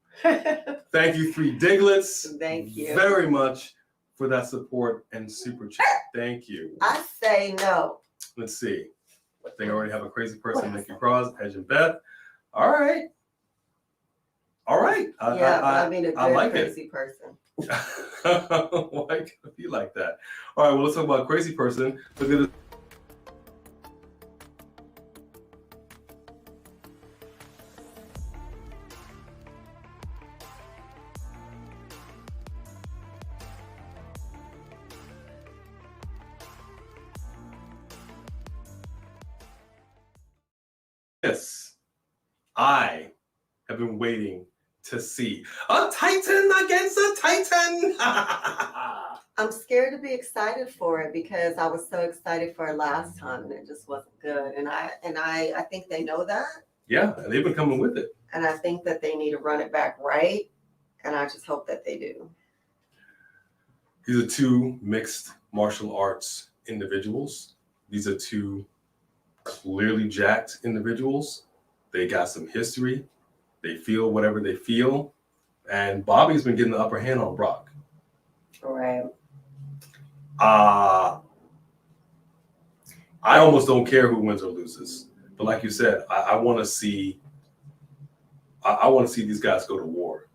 Thank you, 3 Diglets. Thank you very much for that support and super chat. Thank you. I say no. Let's see. I think I already have a crazy person, Nikki Cross, Edge and Beth. All right. All right. I mean, a good like crazy person. Why can't it be like that? All right, well, let's talk about crazy person. Look at it. Yes, I have been waiting to see a Titan against a Titan. I'm scared to be excited for it because I was so excited for it last time and it just wasn't good. And I think they know that. Yeah, and they've been coming with it. And I think that they need to run it back right. And I just hope that they do. These are two mixed martial arts individuals. These are two clearly jacked individuals. They got some history. They feel whatever they feel. And Bobby's been getting the upper hand on Brock. All right. I almost don't care who wins or loses. But like you said, I want to see these guys go to war.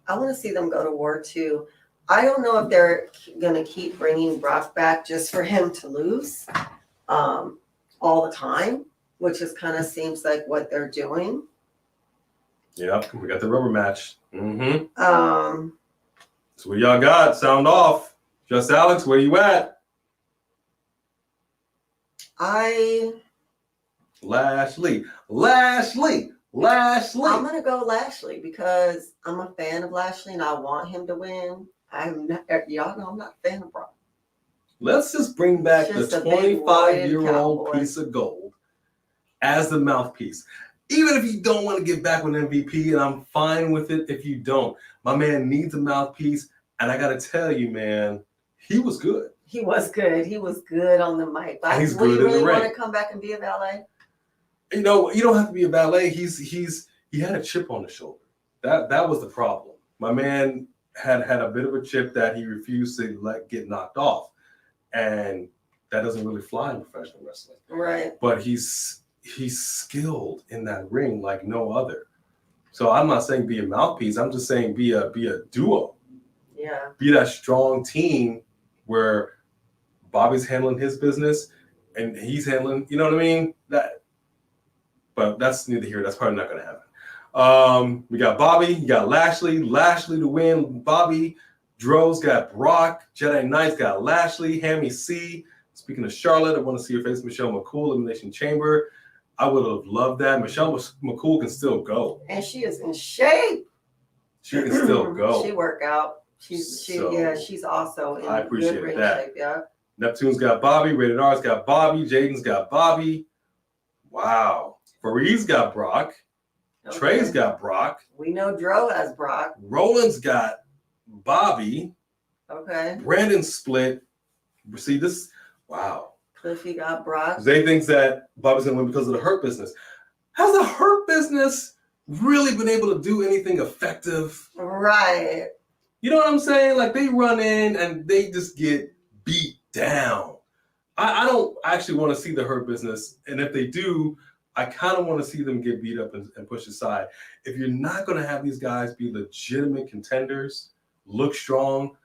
I want to see them go to war too. I don't know if they're going to keep bringing Brock back just for him to lose all the time, which is kind of seems like what they're doing. Yep, we got the rubber match. Mm-hmm. So what y'all got? Sound off. Just Alex, where you at? Lashley. I'm gonna go Lashley because I'm a fan of Lashley and I want him to win. Y'all know I'm not a fan of Brock. Let's just bring back the Just a big 25-year-old cowboy. piece of gold as the mouthpiece. Even if you don't want to get back with MVP, and I'm fine with it if you don't. My man needs a mouthpiece, and I gotta tell you, man, he was good. He was good. He was good on the mic. But He's will good you in the really ring. want to come back and be a valet? You know, you don't have to be a valet. He had a chip on the shoulder. That was the problem. My man had a bit of a chip that he refused to let get knocked off, and that doesn't really fly in professional wrestling. Right. But he's skilled in that ring like no other. So I'm not saying be a mouthpiece. I'm just saying be a duo. Yeah. Be that strong team where Bobby's handling his business and he's handling, you know what I mean? But that's neither here. That's probably not going to happen. We got Bobby. You got Lashley. Lashley to win. Bobby. Dro's got Brock. Jedi Knight's got Lashley. Hammy C. Speaking of Charlotte, I want to see her face Michelle McCool, Elimination Chamber. I would have loved that. Michelle McCool can still go. And she is in shape. She can still go. She work out. She's also in I appreciate good ring that. shape. Yeah. Neptune's got Bobby. Rated R's got Bobby. Jaden's got Bobby. Wow. Fareed's got Brock. Okay. Trey's got Brock. We know Dro has Brock. Roland's got Bobby. Okay. Brandon split. See this? Wow. Cliffy got Brock. Zay thinks that Bobby's going to win because of the Hurt Business. Has the Hurt Business really been able to do anything effective? Right. You know what I'm saying? Like, they run in and they just get beat down. I don't actually want to see the Hurt Business. And if they do, I kind of want to see them get beat up and pushed aside. If you're not going to have these guys be legitimate contenders, look strong,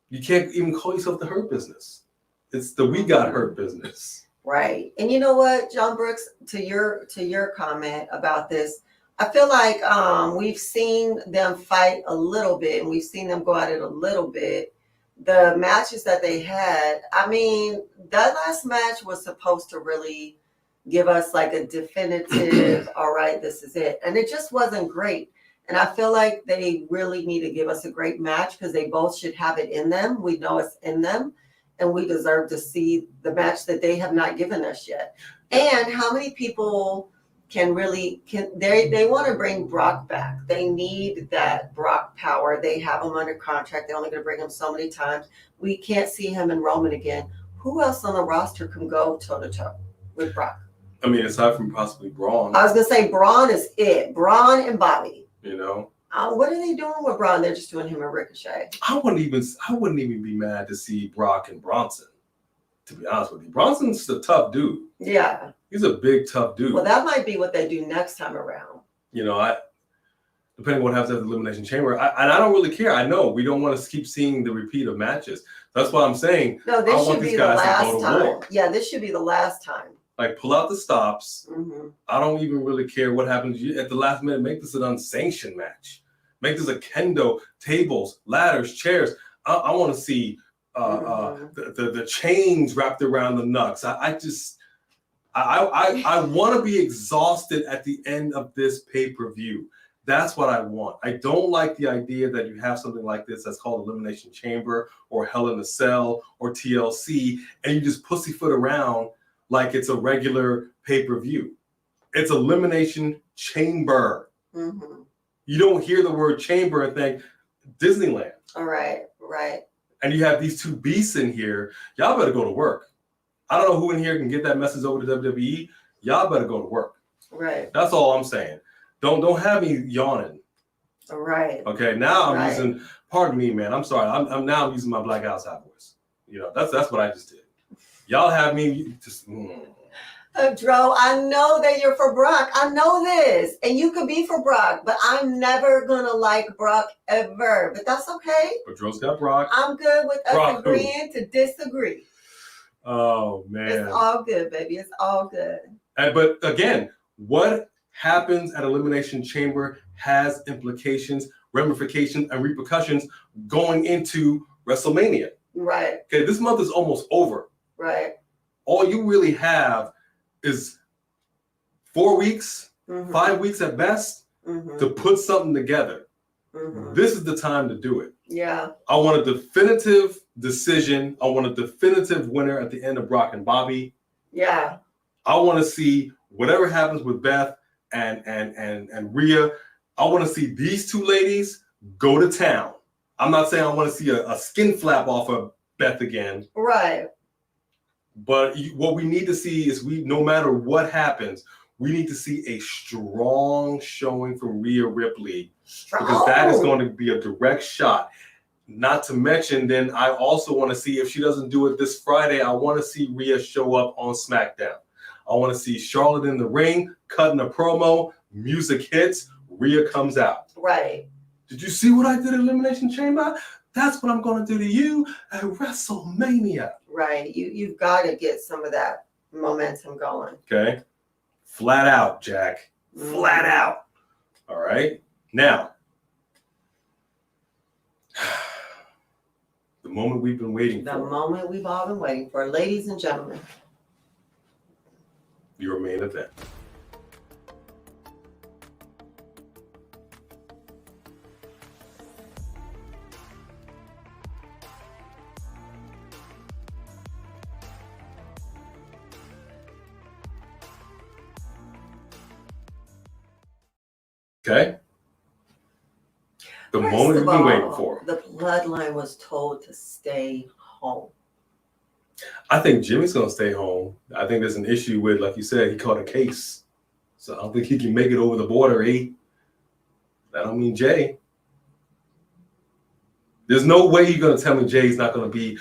you can't even call yourself the Hurt Business. It's the We Got Hurt Business. Right. And you know what, John Brooks, to your comment about this, I feel like we've seen them fight a little bit and we've seen them go at it a little bit. The matches that they had, I mean, that last match was supposed to really give us like a definitive, all right, this is it. And it just wasn't great. And I feel like they really need to give us a great match because they both should have it in them. We know it's in them. And we deserve to see the match that they have not given us yet. And how many people they want to bring Brock back. They need that Brock power. They have him under contract. They're only going to bring him so many times. We can't see him in Roman again. Who else on the roster can go toe-to-toe with Brock? I mean, aside from possibly Braun. I was going to say Braun is it. Braun and Bobby. You know? What are they doing with Braun? They're just doing him a Ricochet. I wouldn't even be mad to see Brock and Bronson, to be honest with you. Bronson's a tough dude. Yeah. He's a big, tough dude. Well, that might be what they do next time around. You know, depending on what happens at the Elimination Chamber. And I don't really care. I know we don't want to keep seeing the repeat of matches. That's why I'm saying No, this should be the last time. War. Yeah, this should be the last time. Like, pull out the stops. I don't even really care what happens at the last minute. Make this an unsanctioned match. Make this a kendo, tables, ladders, chairs. I want to see the chains wrapped around the nuts. I want to be exhausted at the end of this pay-per-view. That's what I want. I don't like the idea that you have something like this that's called Elimination Chamber or Hell in a Cell or TLC, and you just pussyfoot around like it's a regular pay-per-view. It's Elimination Chamber. You don't hear the word chamber and think Disneyland. All right. And you have these two beasts in here. Y'all better go to work. I don't know who in here can get that message over to WWE. Y'all better go to work. Right. That's all I'm saying. Don't have me yawning. All right. Okay, now I'm using, pardon me, man. I'm sorry. I'm now using my black outside voice. You know, that's what I just did. Y'all have me just. Dro, I know that you're for Brock. I know this. And you could be for Brock, but I'm never going to like Brock ever. But that's okay. But Dro's got Brock. I'm good with us Brock agreeing to disagree. Oh, man. It's all good, baby. It's all good. But again, what happens at Elimination Chamber has implications, ramifications, and repercussions going into WrestleMania. Right. Okay, this month is almost over. Right. All you really have is 4 weeks, 5 weeks at best, to put something together. This is the time to do it. Yeah. I want a definitive decision. I want a definitive winner at the end of Brock and Bobby. Yeah. I want to see whatever happens with Beth and Rhea. I want to see these two ladies go to town. I'm not saying I want to see a skin flap off of Beth again. Right. But what we need to see is no matter what happens, we need to see a strong showing from Rhea Ripley. Because that is going to be a direct shot. Not to mention, then I also want to see if she doesn't do it this Friday, I want to see Rhea show up on SmackDown. I want to see Charlotte in the ring, cutting a promo, music hits, Rhea comes out. Right. Did you see what I did at Elimination Chamber? That's what I'm going to do to you at WrestleMania. Right. You've got to get some of that momentum going. Okay. Flat out, Jack. Flat out. All right. Now, the moment we've been waiting for. The moment we've all been waiting for. Ladies and gentlemen. Your main event. Okay. The moment we've been waiting for. The bloodline was told to stay home. I think Jimmy's going to stay home. I think there's an issue with, like you said, he caught a case. So I don't think he can make it over the border, That don't mean Jay. There's no way you're going to tell me Jay's not going to be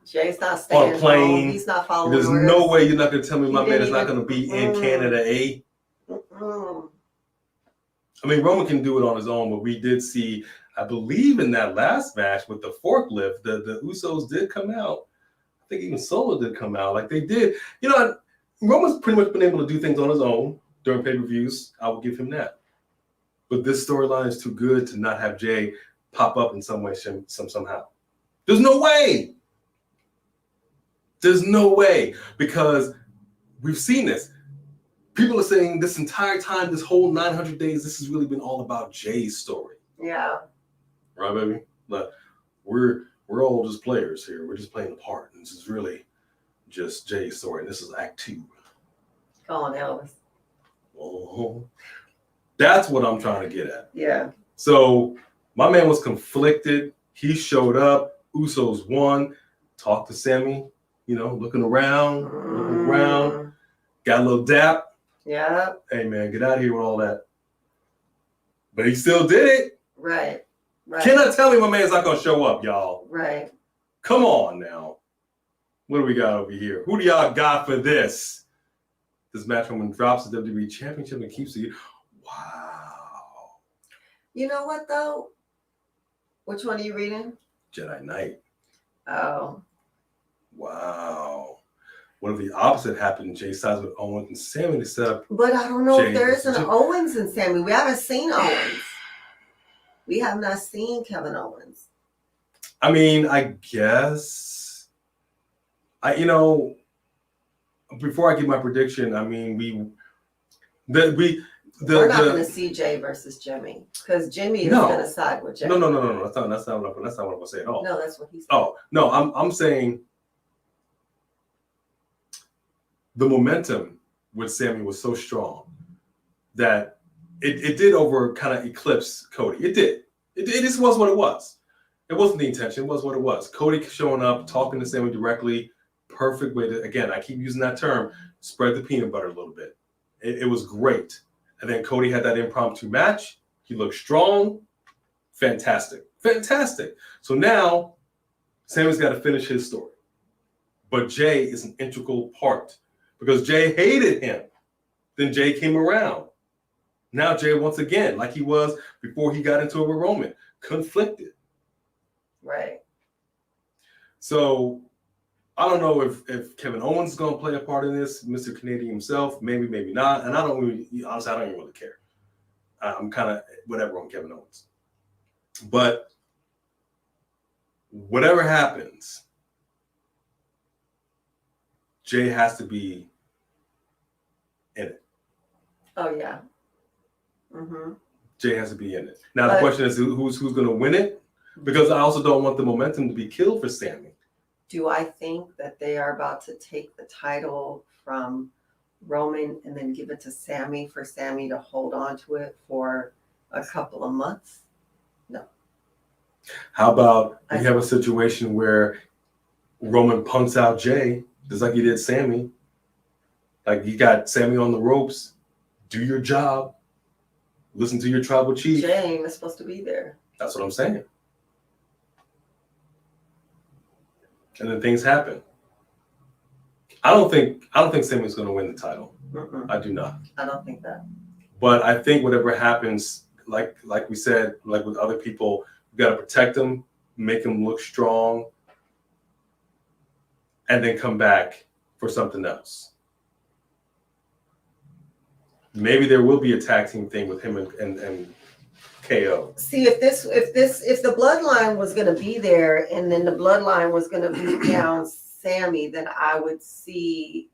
Jay's not staying on a plane. home. He's not following There's orders. no way you're not going to tell me my man is not going to be in Canada, I mean, Roman can do it on his own, but we did see, I believe in that last match with the forklift, the Usos did come out. I think even Solo did come out. Like they did. You know, Roman's pretty much been able to do things on his own during pay-per-views. I will give him that. But this storyline is too good to not have Jay pop up in some way, somehow. There's no way. There's no way. Because we've seen this. People are saying this entire time, this whole 900 days, this has really been all about Jay's story. Yeah. Right, baby? But we're all just players here. We're just playing a part. And this is really just Jay's story. And this is Act 2. Go on, Elvis. Oh, that's what I'm trying to get at. Yeah. So my man was conflicted. He showed up. Usos won. Talked to Sami, looking around. Got a little dap. Yeah. Hey, man, get out of here with all that. But he still did it. Right. Cannot tell me my man's not going to show up, y'all. Right. Come on now. What do we got over here? Who do y'all got for this? This match woman drops the WWE Championship and keeps it. Wow. You know what though? Which one are you reading? Jedi Knight. Oh. Wow. What if the opposite happened? Jay sides with Owens and Sami to set up. But I don't know Jay if there is an versus Jay. Owens and Sami. We haven't seen Owens. We have not seen Kevin Owens. I mean, I guess before I give my prediction, I mean we're not going to see Jay versus Jimmy because Jimmy is going to side with Jay. No. That's not what I'm going to say at all. No, that's what he said. Oh no, I'm saying the momentum with Sami was so strong that it did kind of eclipse Cody. It did. It just was what it was. It wasn't the intention. It was what it was. Cody showing up, talking to Sami directly. Perfect way to, again, I keep using that term, spread the peanut butter a little bit. It was great. And then Cody had that impromptu match. He looked strong. Fantastic. So now Sami's got to finish his story. But Jay is an integral part because Jay hated him. Then Jay came around. Now Jay, once again, like he was before he got into it with Roman, conflicted. Right. So I don't know if Kevin Owens is going to play a part in this, Mr. Canadian himself, maybe not. And I don't even really care. I'm kind of whatever on Kevin Owens. But whatever happens, Jay has to be in it. Oh, yeah. Mm-hmm. Jay has to be in it. Now, the question is who's going to win it? Because I also don't want the momentum to be killed for Sami. Do I think that they are about to take the title from Roman and then give it to Sami for Sami to hold on to it for a couple of months? No. How about we have a situation where Roman punks out Jay, just like he did Sami. Like you got Sami on the ropes. Do your job. Listen to your tribal chief. Jay was supposed to be there. That's what I'm saying. And then things happen. I don't think Sami's going to win the title. Mm-mm. I do not. I don't think that. But I think whatever happens, like we said, like with other people, you got to protect them, make them look strong, and then come back for something else. Maybe there will be a tag team thing with him and KO. See, if the bloodline was going to be there and then the bloodline was going to beat down Sami, then I would see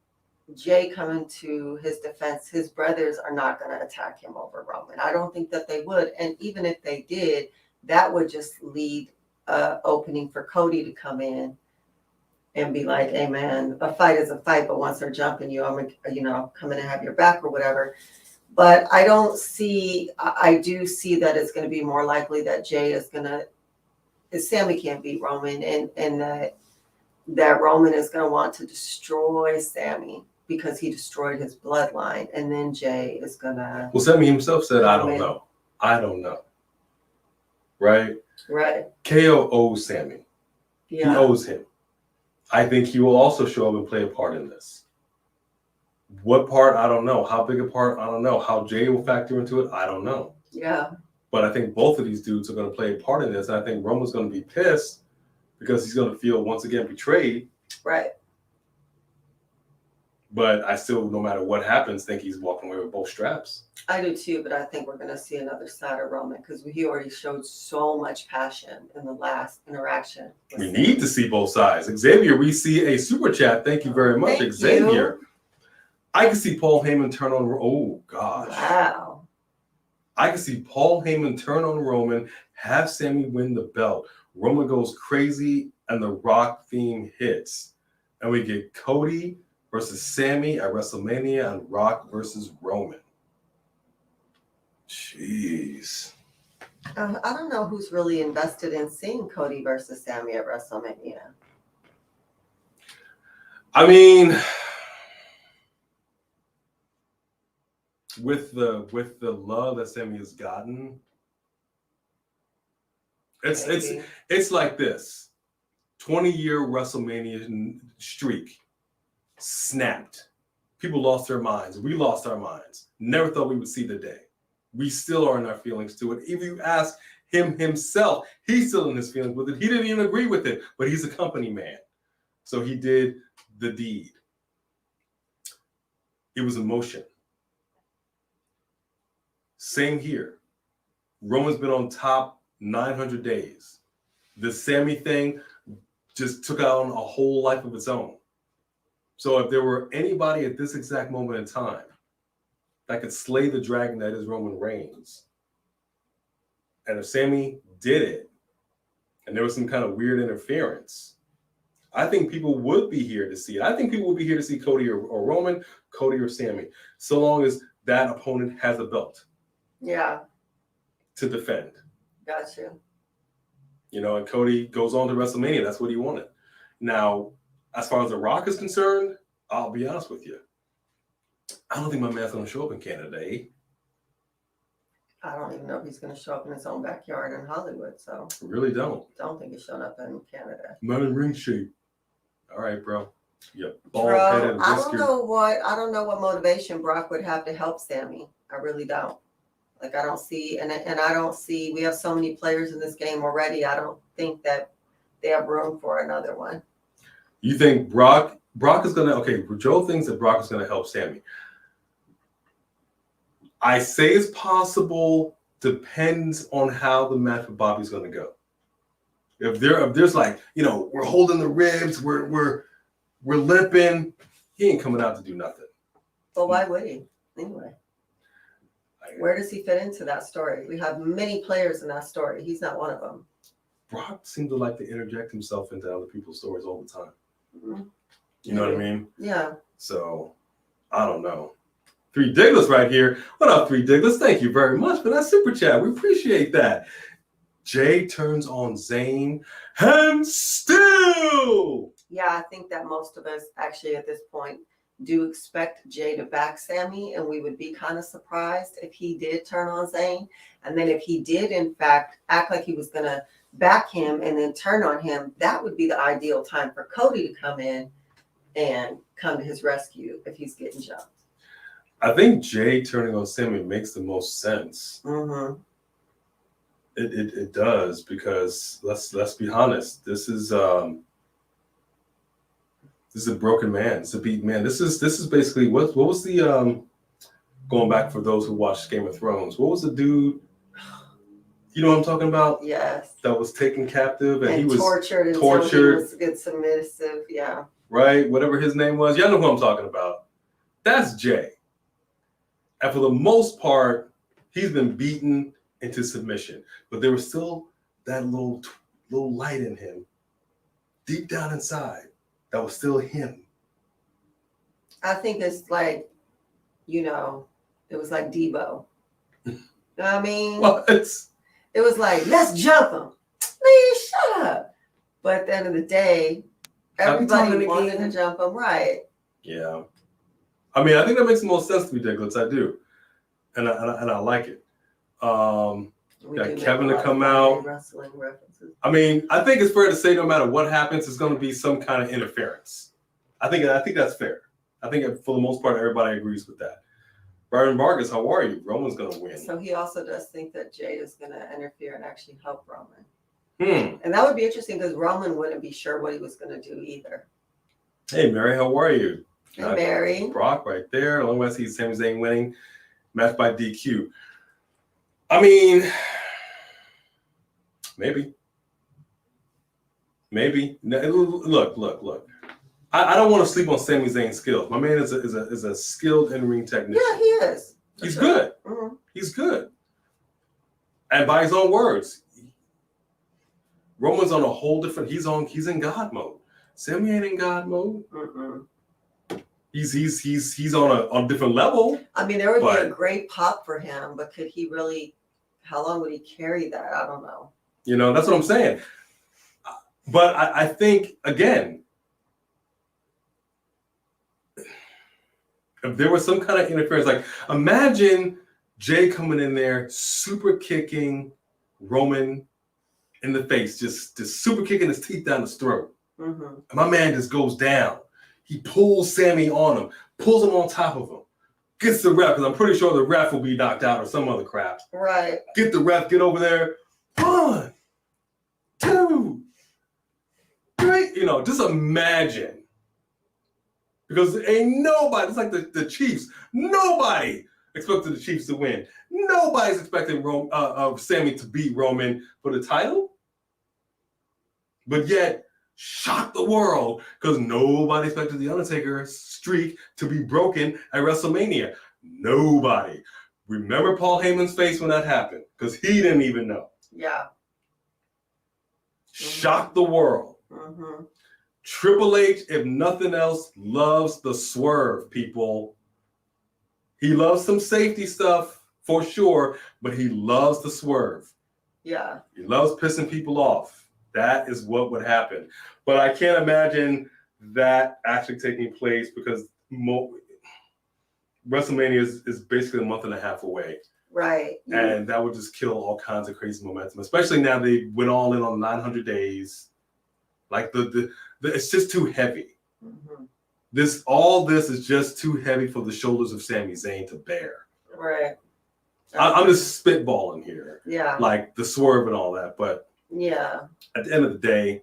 Jay coming to his defense. His brothers are not going to attack him over Roman. I don't think that they would. And even if they did, that would just lead opening for Cody to come in and be like, hey man, a fight is a fight, but once they're jumping you, I'm coming to have your back or whatever. But I do see that it's going to be more likely that Jay is going to, Sami can't beat Roman, and that Roman is going to want to destroy Sami because he destroyed his bloodline, and then Jay is going to. Well, Sami himself said, I don't know. Right? Right. KO owes Sami. Yeah. He owes him. I think he will also show up and play a part in this. What part? I don't know. How big a part? I don't know. How Jay will factor into it? I don't know. Yeah. But I think both of these dudes are going to play a part in this. And I think Roman's going to be pissed because he's going to feel once again betrayed. Right. But I still, no matter what happens, think he's walking away with both straps. I do too, but I think we're going to see another side of Roman because he already showed so much passion in the last interaction. We need to see both sides. Xavier, we see a super chat. Thank you very much, Thank Xavier. you. I can see Paul Heyman turn on. Oh gosh! Wow! I can see Paul Heyman turn on Roman, have Sami win the belt. Roman goes crazy, and the Rock theme hits, and we get Cody versus Sami at WrestleMania and Rock versus Roman. Jeez. I don't know who's really invested in seeing Cody versus Sami at WrestleMania. I mean, with the love that Sami has gotten, it's like this 20-year WrestleMania streak snapped. People lost their minds. We lost our minds. Never thought we would see the day. we still are in our feelings to it. If you ask him himself, he's still in his feelings with it. He didn't even agree with it, but he's a company man. So he did the deed. It was emotion. Same here. Roman's been on top 900 days. The Sami thing just took on a whole life of its own. So if there were anybody at this exact moment in time that could slay the dragon that is Roman Reigns, and if Sami did it, and there was some kind of weird interference, I think people would be here to see it. I think people would be here to see Cody or Roman, Cody or Sami, so long as that opponent has a belt. Yeah. To defend. Gotcha. You know, and Cody goes on to WrestleMania. That's what he wanted. Now, as far as The Rock is concerned, I'll be honest with you. I don't think my man's going to show up in Canada, eh? I don't even know if he's going to show up in his own backyard in Hollywood. So Really don't. don't think he's showing up in Canada. Not in ring shape. All right, bro. Yep. Bro, I don't know what motivation Brock would have to help Sami. I really don't. Like, I don't see, and I don't see, we have so many players in this game already. I don't think that they have room for another one. You think Brock is going to, okay, Joe thinks that Brock is going to help Sami. I say it's possible, depends on how the match with Bobby's going to go. If there's like, you know, we're holding the ribs, we're limping, he ain't coming out to do nothing. But why would he? Anyway. Where does he fit into that story? We have many players in that story. He's not one of them. Brock seems to like to interject himself into other people's stories all the time. Mm-hmm. You know what I mean? Yeah. So, I don't know. Three Diglets right here. What up, Three Diglets? Thank you very much for that super chat. We appreciate that. Jay turns on Zayn and still. Yeah, I think that most of us actually at this point do expect Jay to back Sami, and we would be kind of surprised if he did turn on Zayn. And then if he did, in fact, act like he was going to back him and then turn on him, that would be the ideal time for Cody to come in and come to his rescue if he's getting jumped. I think Jay turning on Sami makes the most sense. Mm-hmm. It does, because let's be honest. This is a broken man. It's a beaten man. This is basically what was the going back for those who watched Game of Thrones. What was the dude? You know what I'm talking about? Yes. That was taken captive and he was tortured. And tortured. So he was good submissive. Yeah. Right. Whatever his name was. Y'all know who I'm talking about. That's Jay. And for the most part, he's been beaten into submission. But there was still that little light in him, deep down inside, that was still him. I think it's like, you know, it was like Debo. You know what I mean? What? It was like, let's jump him. Man, shut up. But at the end of the day, everybody wanted to jump him, right? Yeah. I mean, I think that makes the most sense to me, Diglets. I do. And I like it. Got Kevin to come out. Wrestling references. I mean, I think it's fair to say no matter what happens, it's going to be some kind of interference. I think that's fair. I think for the most part, everybody agrees with that. Byron Vargas, how are you? Roman's going to win. So he also does think that Jay is going to interfere and actually help Roman. And that would be interesting because Roman wouldn't be sure what he was going to do either. Hey, Mary, how are you? Hey, Mary. Brock right there. Along with see Sami Zayn winning. Match by DQ. I mean, maybe. Look. I don't want to sleep on Sami Zayn's skills. My man is a skilled in-ring technician. Yeah, he is. He's good. Mm-hmm. He's good. And by his own words, Roman's on a whole different. He's in God mode. Sami ain't in God mode. Mm-mm. He's on a different level. I mean, there would be a great pop for him, but could he really? How long would he carry that? I don't know. You know, that's what I'm saying. But I think, again, if there was some kind of interference, like imagine Jay coming in there, super kicking Roman in the face, just super kicking his teeth down his throat. Mm-hmm. And my man just goes down. He pulls Sami on him, pulls him on top of him. gets the ref, because I'm pretty sure the ref will be knocked out or some other crap. Right. Get the ref, get over there. 1, 2, 3. You know, just imagine. Because ain't nobody, it's like the Chiefs. Nobody expected the Chiefs to win. Nobody's expecting Sami to beat Roman for the title. But yet, shock the world because nobody expected the Undertaker's streak to be broken at WrestleMania. Nobody. Remember Paul Heyman's face when that happened? Because he didn't even know. Yeah. Shock the world. Mm-hmm. Triple H, if nothing else, loves the swerve, people. He loves some safety stuff for sure, but he loves the swerve. Yeah. He loves pissing people off. That is what would happen. But I can't imagine that actually taking place because WrestleMania is basically a month and a half away. Right. And that would just kill all kinds of crazy momentum, especially now they went all in on 900 days. Like the it's just too heavy. Mm-hmm. All this is just too heavy for the shoulders of Sami Zayn to bear. Right. I'm just spitballing here. Yeah. Like the swerve and all that, but yeah. At the end of the day,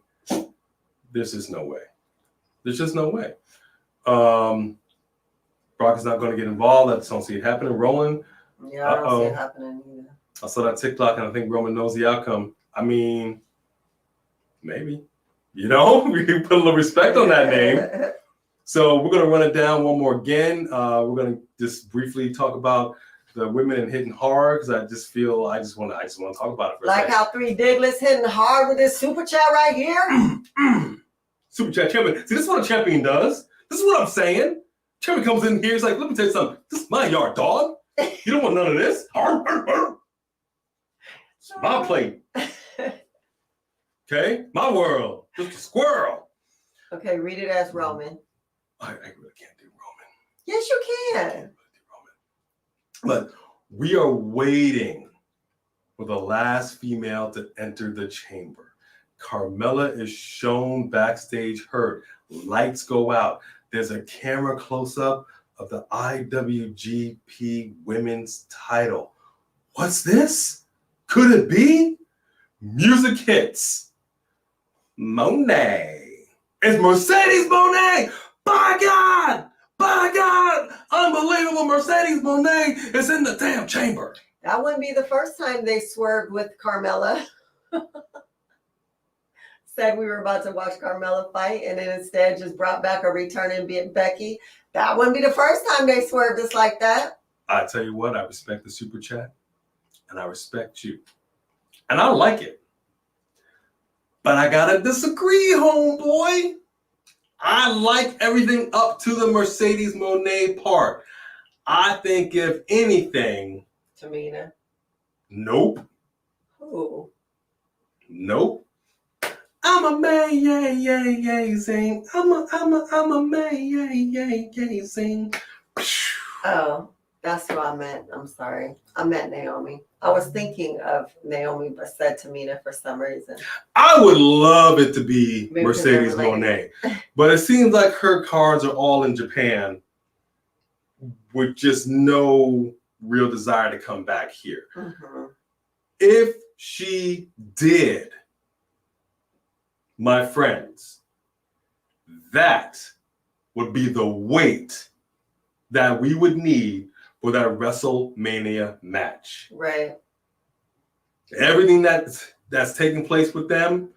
there's just no way. There's just no way. Brock is not going to get involved. I just don't see it happening. Roland. Yeah, I don't see it happening either. I saw that TikTok and I think Roman knows the outcome. I mean, maybe. You know, we can put a little respect on that name. So we're going to run it down one more again. We're going to just briefly talk about the women in hitting hard because I just feel I just want to talk about it for a second. How 3 Diglets hitting hard with this super chat right here. Super chat champion. See, this is what a champion does. This is what I'm saying. Champion comes in here. He's like, let me tell you something. This is my yard, dog. You don't want none of this. It's my plate. Okay, my world. Just a squirrel. Okay, read it as Roman. I really can't do Roman. Yes, you can. But we are waiting for the last female to enter the chamber. Carmella is shown backstage hurt. Lights go out. There's a camera close-up of the IWGP Women's title. What's this? Could it be? Music hits. Monet. It's Mercedes Monet. By God! By God! Unbelievable! Mercedes Moné is in the damn chamber. That wouldn't be the first time they swerved with Carmella. Said we were about to watch Carmella fight and then instead just brought back a returning Becky. That wouldn't be the first time they swerved us like that. I tell you what, I respect the super chat and I respect you. And I like it. But I gotta disagree, homeboy. I like everything up to the Mercedes Moné part. I think if anything... Tamina. Nope. Who? Nope. I'm a man, yay, yay, yay, zing. I'm a man, yay, yay, yay, zing. Oh, that's who I meant. I'm sorry. I meant Naomi. I was thinking of Naomi, but said Tamina for some reason. I would love it to be Mercedes Moné, but it seems like her cards are all in Japan with just no real desire to come back here. Mm-hmm. If she did, my friends, that would be the weight that we would need for that WrestleMania match. Right. Everything that's taking place with them,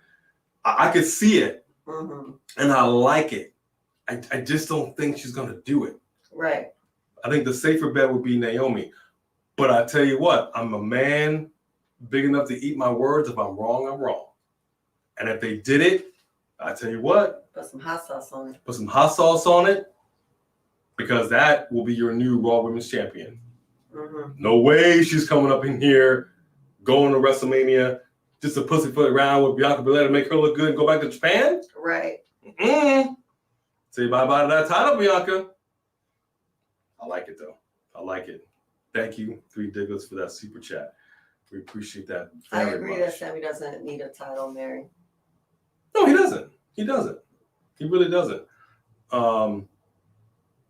I could see it. Mm-hmm. And I like it. I just don't think she's going to do it. Right. I think the safer bet would be Naomi. But I tell you what, I'm a man big enough to eat my words. If I'm wrong, I'm wrong. And if they did it, I tell you what. Put some hot sauce on it. Put some hot sauce on it. Because that will be your new Raw Women's Champion. Mm-hmm. No way she's coming up in here, going to WrestleMania, just to pussyfoot around with Bianca Belair to make her look good and go back to Japan. Right. Say bye-bye to that title, Bianca. I like it, though. I like it. Thank you, 3 Diglets, for that super chat. We appreciate that very much. I agree that Sami doesn't need a title, Mary. No, he doesn't. He doesn't. He really doesn't.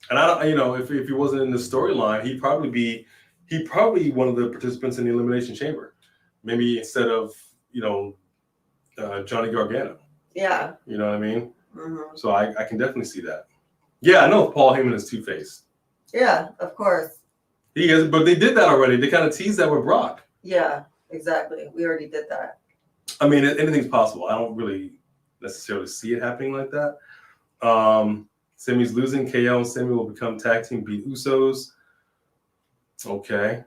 And I don't, if he wasn't in the storyline, he'd probably be one of the participants in the Elimination Chamber. Maybe instead of, Johnny Gargano. Yeah. You know what I mean? Mm-hmm. So I can definitely see that. Yeah, I know Paul Heyman is Two-Face. Yeah, of course. He is, but they did that already. They kind of teased that with Brock. Yeah, exactly. We already did that. I mean, anything's possible. I don't really necessarily see it happening like that. Sami's losing. KO and Sami will become tag team, beat Usos. Okay.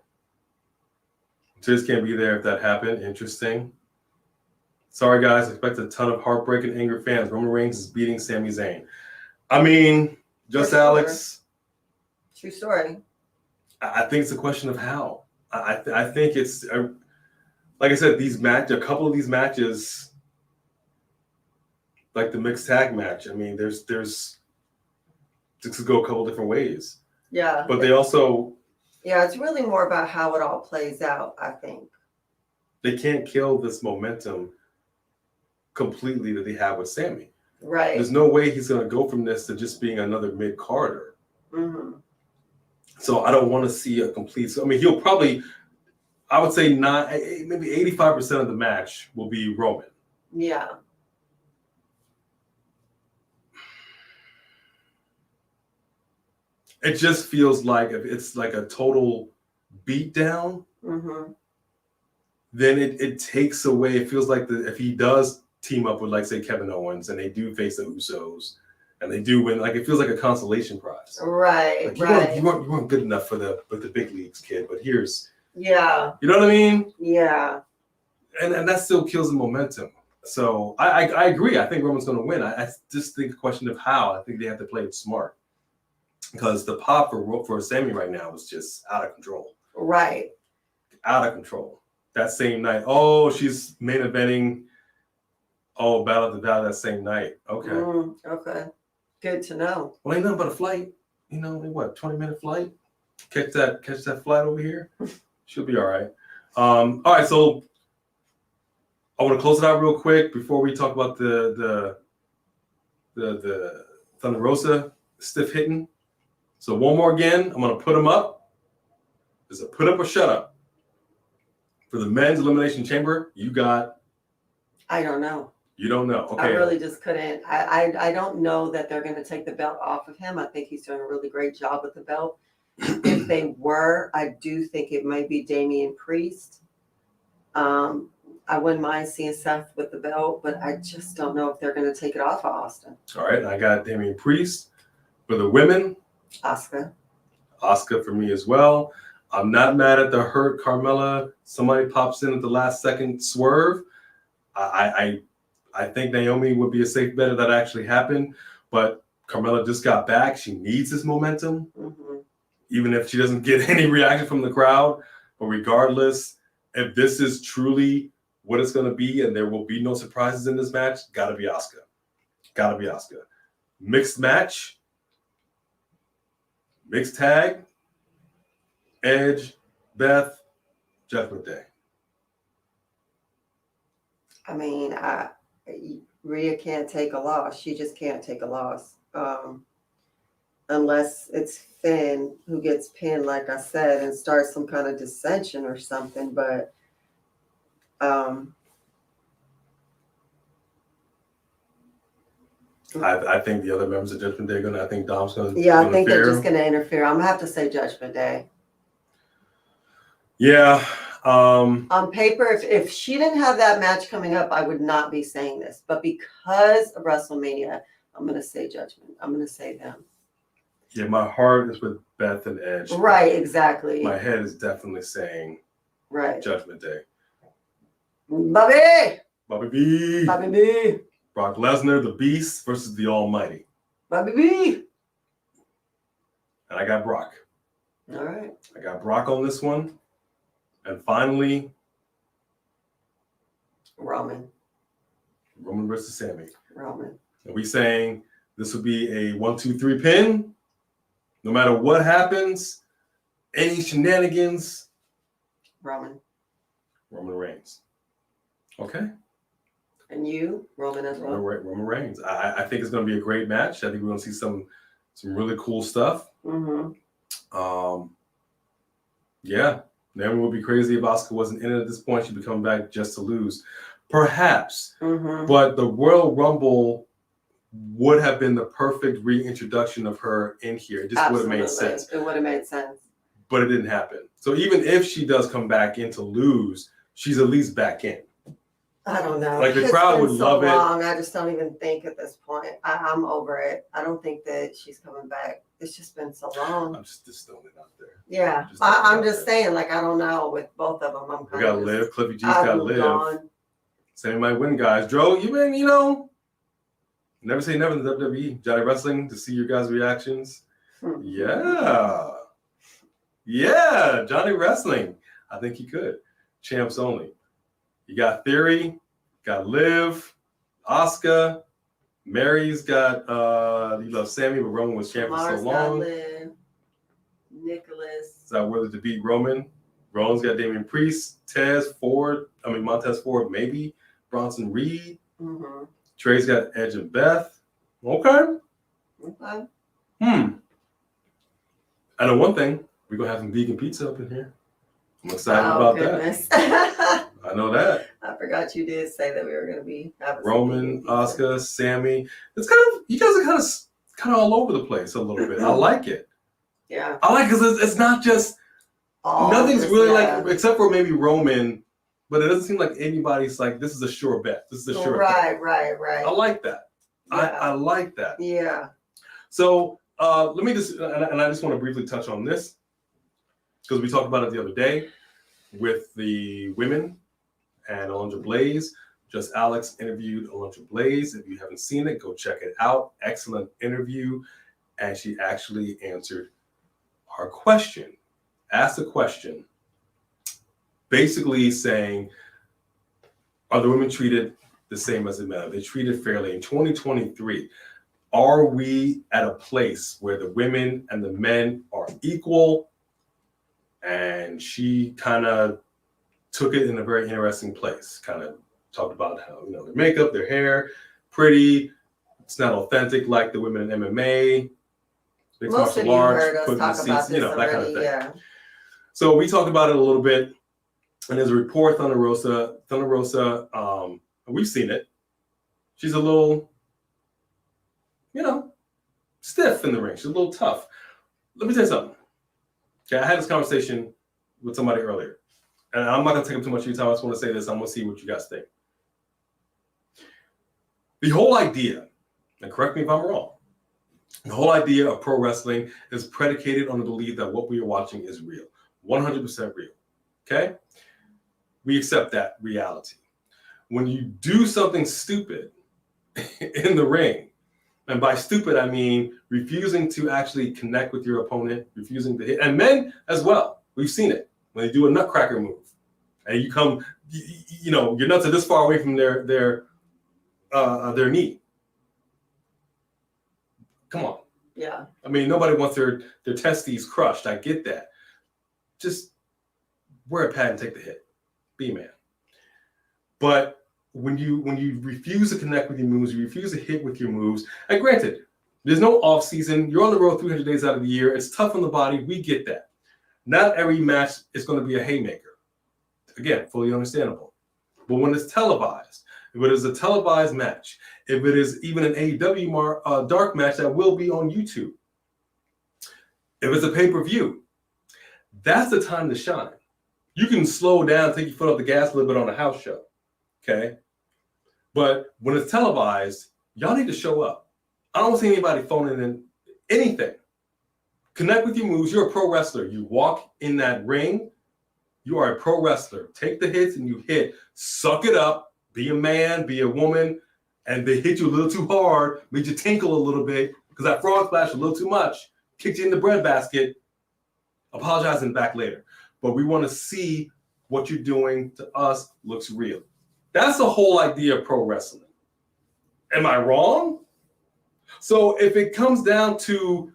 Just can't be there if that happened. Interesting. Sorry, guys. Expect a ton of heartbreak and anger fans. Roman Reigns is beating Sami Zayn. I mean, just sure. Alex. True story. I think it's a question of how. I think it's, like I said, a couple of these matches, like the mixed tag match. I mean, this could go a couple different ways. Yeah. But they also. Yeah, it's really more about how it all plays out, I think. They can't kill this momentum completely that they have with Sami. Right. There's no way he's going to go from this to just being another mid-carder. Mm-hmm. So I don't want to see a complete. I mean, he'll probably, I would say maybe 85% of the match will be Roman. Yeah. It just feels like if it's like a total beatdown, mm-hmm. then it takes away. It feels like if he does team up with, like, say, Kevin Owens, and they do face the Usos, and they do win, like, it feels like a consolation prize. Right, like, you weren't good enough for the big leagues, kid, but here's. Yeah. You know what I mean? Yeah. And that still kills the momentum. So I agree. I think Roman's going to win. I just think a question of how. I think they have to play it smart. Because the pop for Sami right now is just out of control. Right. Out of control. That same night. Oh, she's main eventing. Oh, Battle of the Valley that same night. Okay. Okay. Good to know. Well, ain't nothing but a flight. 20-minute flight. Catch that flight over here. She'll be all right. All right, so I want to close it out real quick before we talk about the Thunder Rosa stiff hitting. So one more again, I'm going to put them up. Is a put up or shut up. For the men's Elimination Chamber, you got... I don't know. You don't know. Okay. I really just couldn't. I don't know that they're going to take the belt off of him. I think he's doing a really great job with the belt. If they were, I do think it might be Damian Priest. I wouldn't mind seeing Seth with the belt, but I just don't know if they're going to take it off of Austin. All right, I got Damian Priest. For the women, Asuka for me as well. I'm not mad at the hurt Carmella. Somebody pops in at the last second swerve. I think Naomi would be a safe bet if that actually happened. But Carmella just got back. She needs this momentum, even if she doesn't get any reaction from the crowd. But regardless, if this is truly what it's going to be and there will be no surprises in this match, got to be Asuka. Got to be Asuka. Mixed match. Mixed tag. Edge, Beth, Judgment Day. I mean, Rhea can't take a loss. She just can't take a loss. Unless it's Finn who gets pinned, like I said, and starts some kind of dissension or something. But I think the other members of Judgment Day are going to, I think Dom's going to I think they're just going to interfere. I'm going to have to say Judgment Day. Yeah. On paper, if she didn't have that match coming up, I would not be saying this. But because of WrestleMania, I'm going to say Judgment. I'm going to say them. Yeah, my heart is with Beth and Edge. Right, exactly. My head is definitely saying Judgment Day. Bobby B. Brock Lesnar, the Beast, versus the Almighty. Bobby B. And I got Brock. All right. I got Brock on this one. And finally, Roman versus Sami. Roman. Are we saying this will be a 1-2-3 pin? No matter what happens, any shenanigans? Roman Reigns. Okay. And you, Roman as well? Roman Reigns. I think it's going to be a great match. I think we're going to see some Some really cool stuff. Yeah. Naomi would be crazy if Asuka wasn't in it at this point. She'd be coming back just to lose. Perhaps. But the Royal Rumble would have been the perfect reintroduction of her in here. It just would have made sense. It would have made sense. But it didn't happen. So even if she does come back in to lose, she's at least back in. I don't know. Like the crowd would love it. I just don't even think at this point. I'm over it. I don't think that she's coming back. It's just been so long. I'm just throwing it out there. Yeah. I'm just saying, like, I don't know with both of them. We got to live. Cliffy G's got to live. Sami might win, guys. Dro, you've been, never say never in the WWE. Johnny Wrestling to see your guys' reactions. Yeah. Yeah. Johnny Wrestling. I think he could. Champs only. You got Theory, got Liv, Asuka, Mary's got you love Sami, but Roman was champ for so long. Liv, Nicholas. Is that worthy to beat Roman? Roman's got Damian Priest, Montez Ford, maybe. Bronson Reed. Trey's got Edge and Beth. Okay. I know one thing. We're going to have some vegan pizza up in here. I'm excited about that. I know that. I forgot you did say that we were going to be having Roman, Asuka, Sami. It's you guys are kind of all over the place a little bit. I like it. Yeah. I like it because it's not just nothing's really like except for maybe Roman, but it doesn't seem like anybody's like this is a sure bet. This is a sure bet. Right. I like that. Yeah. I like that. Yeah. So let me just and I just want to briefly touch on this because we talked about it the other day with the women and Alundra Blaze. Just Alex interviewed Alundra Blaze. If you haven't seen it, go check it out. Excellent interview. And she actually answered our question. Asked a question. Basically saying, are the women treated the same as the men? Are they treated fairly? In 2023, are we at a place where the women and the men are equal? And she kind of took it in a very interesting place. Kind of talked about how, their makeup, their hair, pretty. It's not authentic like the women in MMA. Most of you heard us talk about this already, that kind of thing. Yeah. So we talked about it a little bit. And there's a report, Thunder Rosa, we've seen it. She's a little, stiff in the ring. She's a little tough. Let me tell you something. Okay, I had this conversation with somebody earlier. And I'm not going to take up too much of your time. I just want to say this. I'm going to see what you guys think. The whole idea, and correct me if I'm wrong, the whole idea of pro wrestling is predicated on the belief that what we are watching is real. 100% real. Okay? We accept that reality. When you do something stupid in the ring, and by stupid, I mean refusing to actually connect with your opponent, refusing to hit, and men as well. We've seen it when they do a nutcracker move, and you come, your nuts are this far away from their knee. Come on. Yeah. I mean, nobody wants their testes crushed. I get that. Just wear a pad and take the hit. Be a man. But when you refuse to connect with your moves, you refuse to hit with your moves, and granted, there's no off season. You're on the road 300 days out of the year. It's tough on the body. We get that. Not every match is going to be a haymaker. Again, fully understandable. But when it's televised, if it is a televised match, if it is even an AEW dark match that will be on YouTube, if it's a pay-per-view, that's the time to shine. You can slow down, take your foot off the gas a little bit on a house show, okay? But when it's televised, y'all need to show up. I don't see anybody phoning in anything. Connect with your moves. You're a pro wrestler. You walk in that ring. You are a pro wrestler. Take the hits and you hit. Suck it up. Be a man, be a woman. And they hit you a little too hard, made you tinkle a little bit because that frog splash a little too much, kicked you in the breadbasket. Apologize and back later. But we want to see what you're doing to us looks real. That's the whole idea of pro wrestling. Am I wrong? So if it comes down to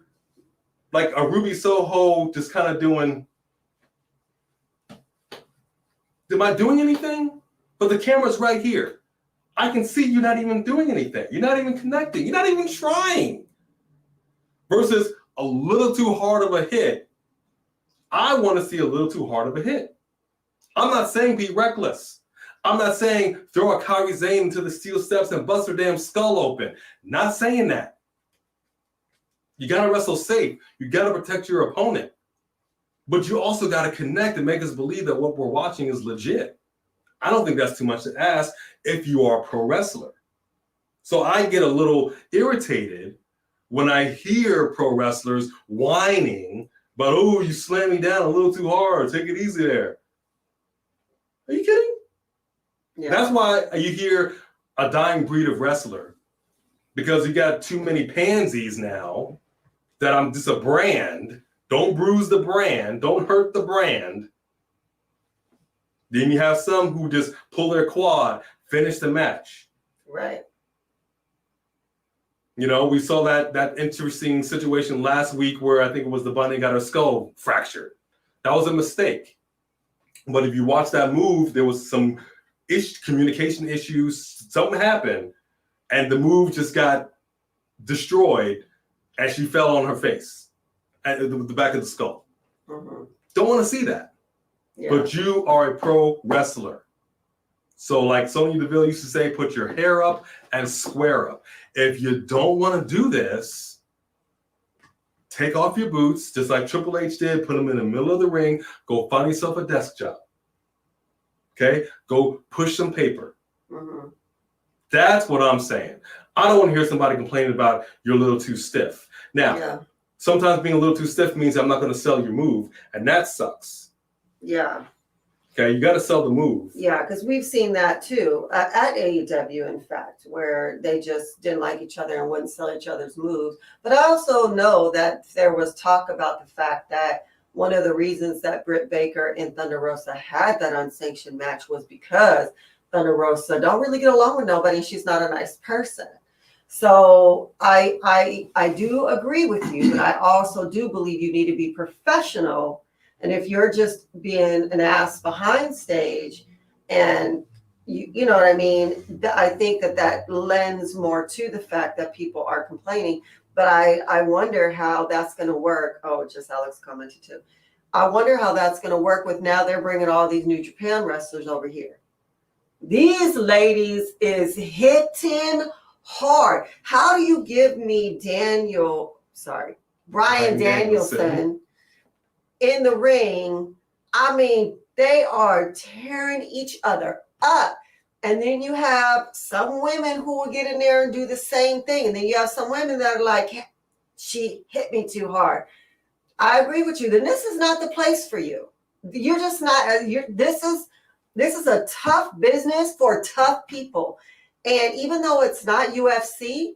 like a Ruby Soho just kind of doing, am I doing anything? But the camera's right here. I can see you're not even doing anything. You're not even connecting. You're not even trying. versus a little too hard of a hit. I want to see a little too hard of a hit. I'm not saying be reckless. I'm not saying throw a Kairi Zayn into the steel steps and bust her damn skull open. Not saying that. You got to wrestle safe. You got to protect your opponent. But you also got to connect and make us believe that what we're watching is legit. I don't think that's too much to ask if you are a pro wrestler. So I get a little irritated when I hear pro wrestlers whining about, oh, you slammed me down a little too hard. Take it easy there. Are you kidding? Yeah. That's why you hear a dying breed of wrestler, because you got too many pansies now that I'm just a brand. Don't bruise the brand. Don't hurt the brand. Then you have some who just pull their quad, finish the match. Right. You know, we saw that interesting situation last week where I think it was the bunny got her skull fractured. That was a mistake. But if you watch that move, there was some communication issues. Something happened, and the move just got destroyed, and she fell on her face at the back of the skull. Mm-hmm. Don't want to see that. Yeah. But you are a pro wrestler. So like Sonya Deville used to say, put your hair up and square up. If you don't want to do this, take off your boots, just like Triple H did, put them in the middle of the ring, go find yourself a desk job. Okay? Go push some paper. Mm-hmm. That's what I'm saying. I don't want to hear somebody complaining about you're a little too stiff. Now, sometimes being a little too stiff means I'm not going to sell your move, and that sucks. Yeah. Okay, you got to sell the move. Yeah, because we've seen that too at AEW, in fact, where they just didn't like each other and wouldn't sell each other's moves. But I also know that there was talk about the fact that one of the reasons that Britt Baker and Thunder Rosa had that unsanctioned match was because Thunder Rosa don't really get along with nobody. She's not a nice person. So I do agree with you, but I also do believe you need to be professional. And if you're just being an ass behind stage and you know what I mean, I think that lends more to the fact that people are complaining. But I wonder how that's going to work. Oh, just Alex commented too. I wonder how that's going to work with now they're bringing all these New Japan wrestlers over here. These ladies is hitting hard. How do you give me Bryan Danielson in the ring? I mean, they are tearing each other up. And then you have some women who will get in there and do the same thing. And then you have some women that are like, she hit me too hard. I agree with you. Then this is not the place for you. You're just not, this is a tough business for tough people. And even though it's not UFC,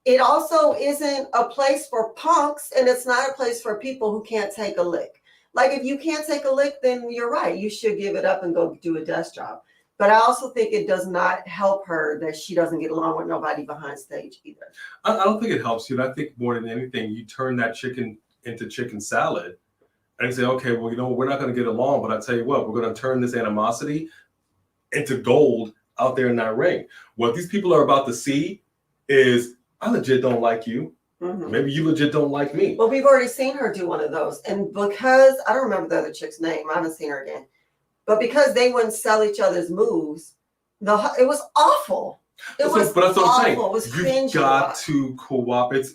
it also isn't a place for punks, and it's not a place for people who can't take a lick. Like, if you can't take a lick, then you're right. You should give it up and go do a desk job. But I also think it does not help her that she doesn't get along with nobody behind stage either. I don't think it helps you. And I think more than anything, you turn that chicken into chicken salad and say, okay, well, you know, we're not going to get along, but I tell you what, we're going to turn this animosity into gold out there in that ring. What these people are about to see is, I legit don't like you. Mm-hmm. Maybe you legit don't like me. Well, we've already seen her do one of those. And because, I don't remember the other chick's name. I haven't seen her again. But because they wouldn't sell each other's moves, it was awful. But that's what I'm saying. It was cringy. You've got to cooperate.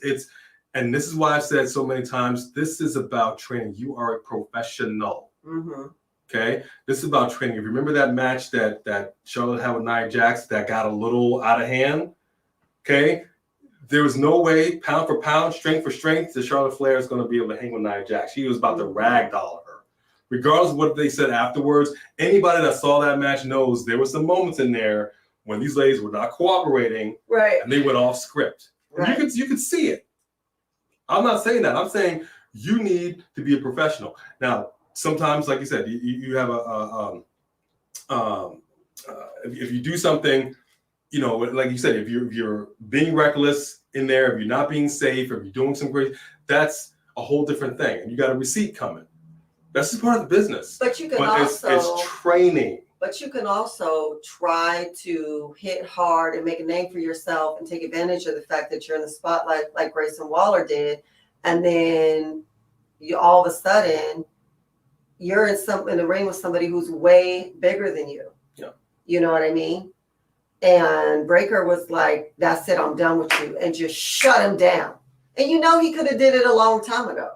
And this is why I've said so many times, this is about training. You are a professional. Mm-hmm. Okay? This is about training. If you remember that match that Charlotte had with Nia Jax that got a little out of hand, okay? There was no way, pound for pound, strength for strength, that Charlotte Flair is going to be able to hang with Nia Jax. She was about to ragdoll her. Regardless of what they said afterwards, anybody that saw that match knows there were some moments in there when these ladies were not cooperating, right? And they went off script. Right. You could see it. I'm not saying that. I'm saying you need to be a professional. Now, sometimes, like you said, you have if you do something, you know, like you said, if you're being reckless in there, if you're not being safe, if you're doing some great, that's a whole different thing. And you got a receipt coming. That's just part of the business. But you can it's training. But you can also try to hit hard and make a name for yourself and take advantage of the fact that you're in the spotlight like Grayson Waller did and then you all of a sudden you're in the ring with somebody who's way bigger than you. Yeah. You know what I mean? And Breaker was like, that's it, I'm done with you, and just shut him down. And you know he could have did it a long time ago.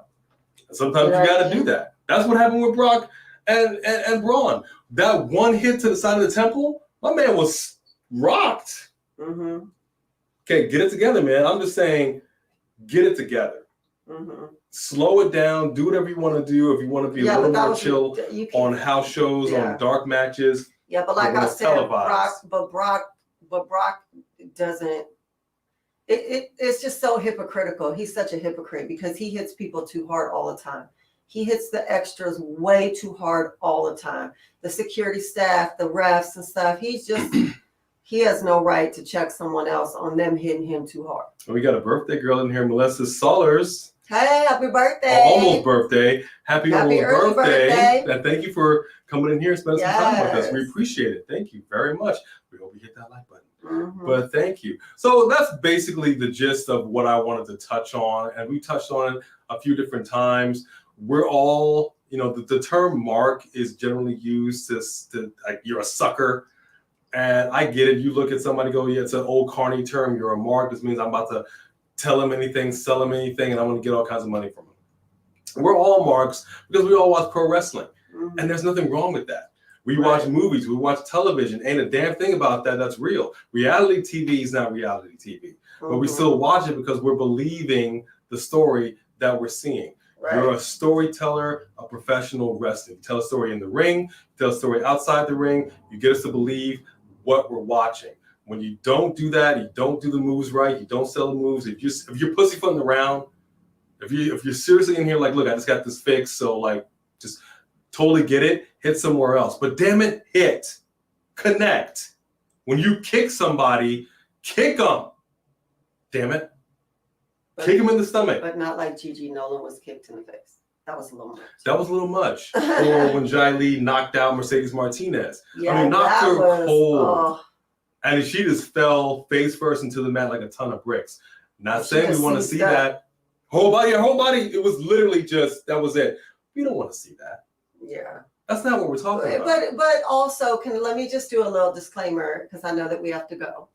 Sometimes you got to do that. That's what happened with Brock and Braun. That one hit to the side of the temple, my man was rocked. Mm-hmm. Okay, get it together, man. I'm just saying, get it together. Mm-hmm. Slow it down. Do whatever you want to do. If you want to be a little more chill on house shows, on dark matches. Yeah, but like I said, Brock doesn't. It's just so hypocritical. He's such a hypocrite because he hits people too hard all the time. He hits the extras way too hard all the time. The security staff, the refs and stuff. He has no right to check someone else on them hitting him too hard. We got a birthday girl in here, Melissa Sollers. Hey, happy birthday. Almost birthday. Happy almost birthday. And thank you for coming in here and spending some time with us. We appreciate it. Thank you very much. We hope you hit that like button. Mm-hmm. But thank you. So that's basically the gist of what I wanted to touch on. And we touched on it a few different times. We're all, the term mark is generally used to like, you're a sucker. And I get it. You look at somebody, go, yeah, it's an old carny term. You're a mark. This means I'm about to tell them anything, sell them anything, and I'm going to get all kinds of money from them. We're all marks because we all watch pro wrestling. Mm-hmm. And there's nothing wrong with that. We watch movies. We watch television. Ain't a damn thing about that that's real. Reality TV is not reality TV. Mm-hmm. But we still watch it because we're believing the story that we're seeing. Right. You're a storyteller, a professional wrestler. You tell a story in the ring, you tell a story outside the ring. You get us to believe what we're watching. When you don't do that, you don't do the moves right, you don't sell the moves. If you're pussyfooting around, if you're seriously in here like, look, I just got this fixed, so like just totally get it, hit somewhere else. But damn it, hit, connect. When you kick somebody, kick them. Damn it. Kick him in the stomach. But not like Gigi Nolan was kicked in the face. That was a little much. Or when Jai Lee knocked out Mercedes Martinez. Knocked her cold. And she just fell face first into the mat like a ton of bricks. Not saying we want to see that. Whole body. It was literally just, that was it. We don't want to see that. Yeah. That's not what we're talking about. But also, let me just do a little disclaimer because I know that we have to go.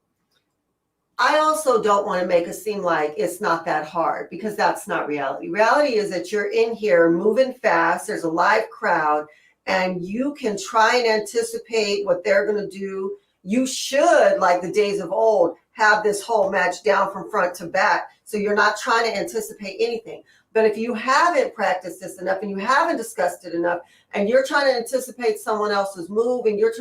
I also don't want to make it seem like it's not that hard because that's not reality. Reality is that you're in here moving fast. There's a live crowd and you can try and anticipate what they're going to do. You should, like the days of old, have this whole match down from front to back. So you're not trying to anticipate anything. But if you haven't practiced this enough and you haven't discussed it enough and you're trying to anticipate someone else's move and you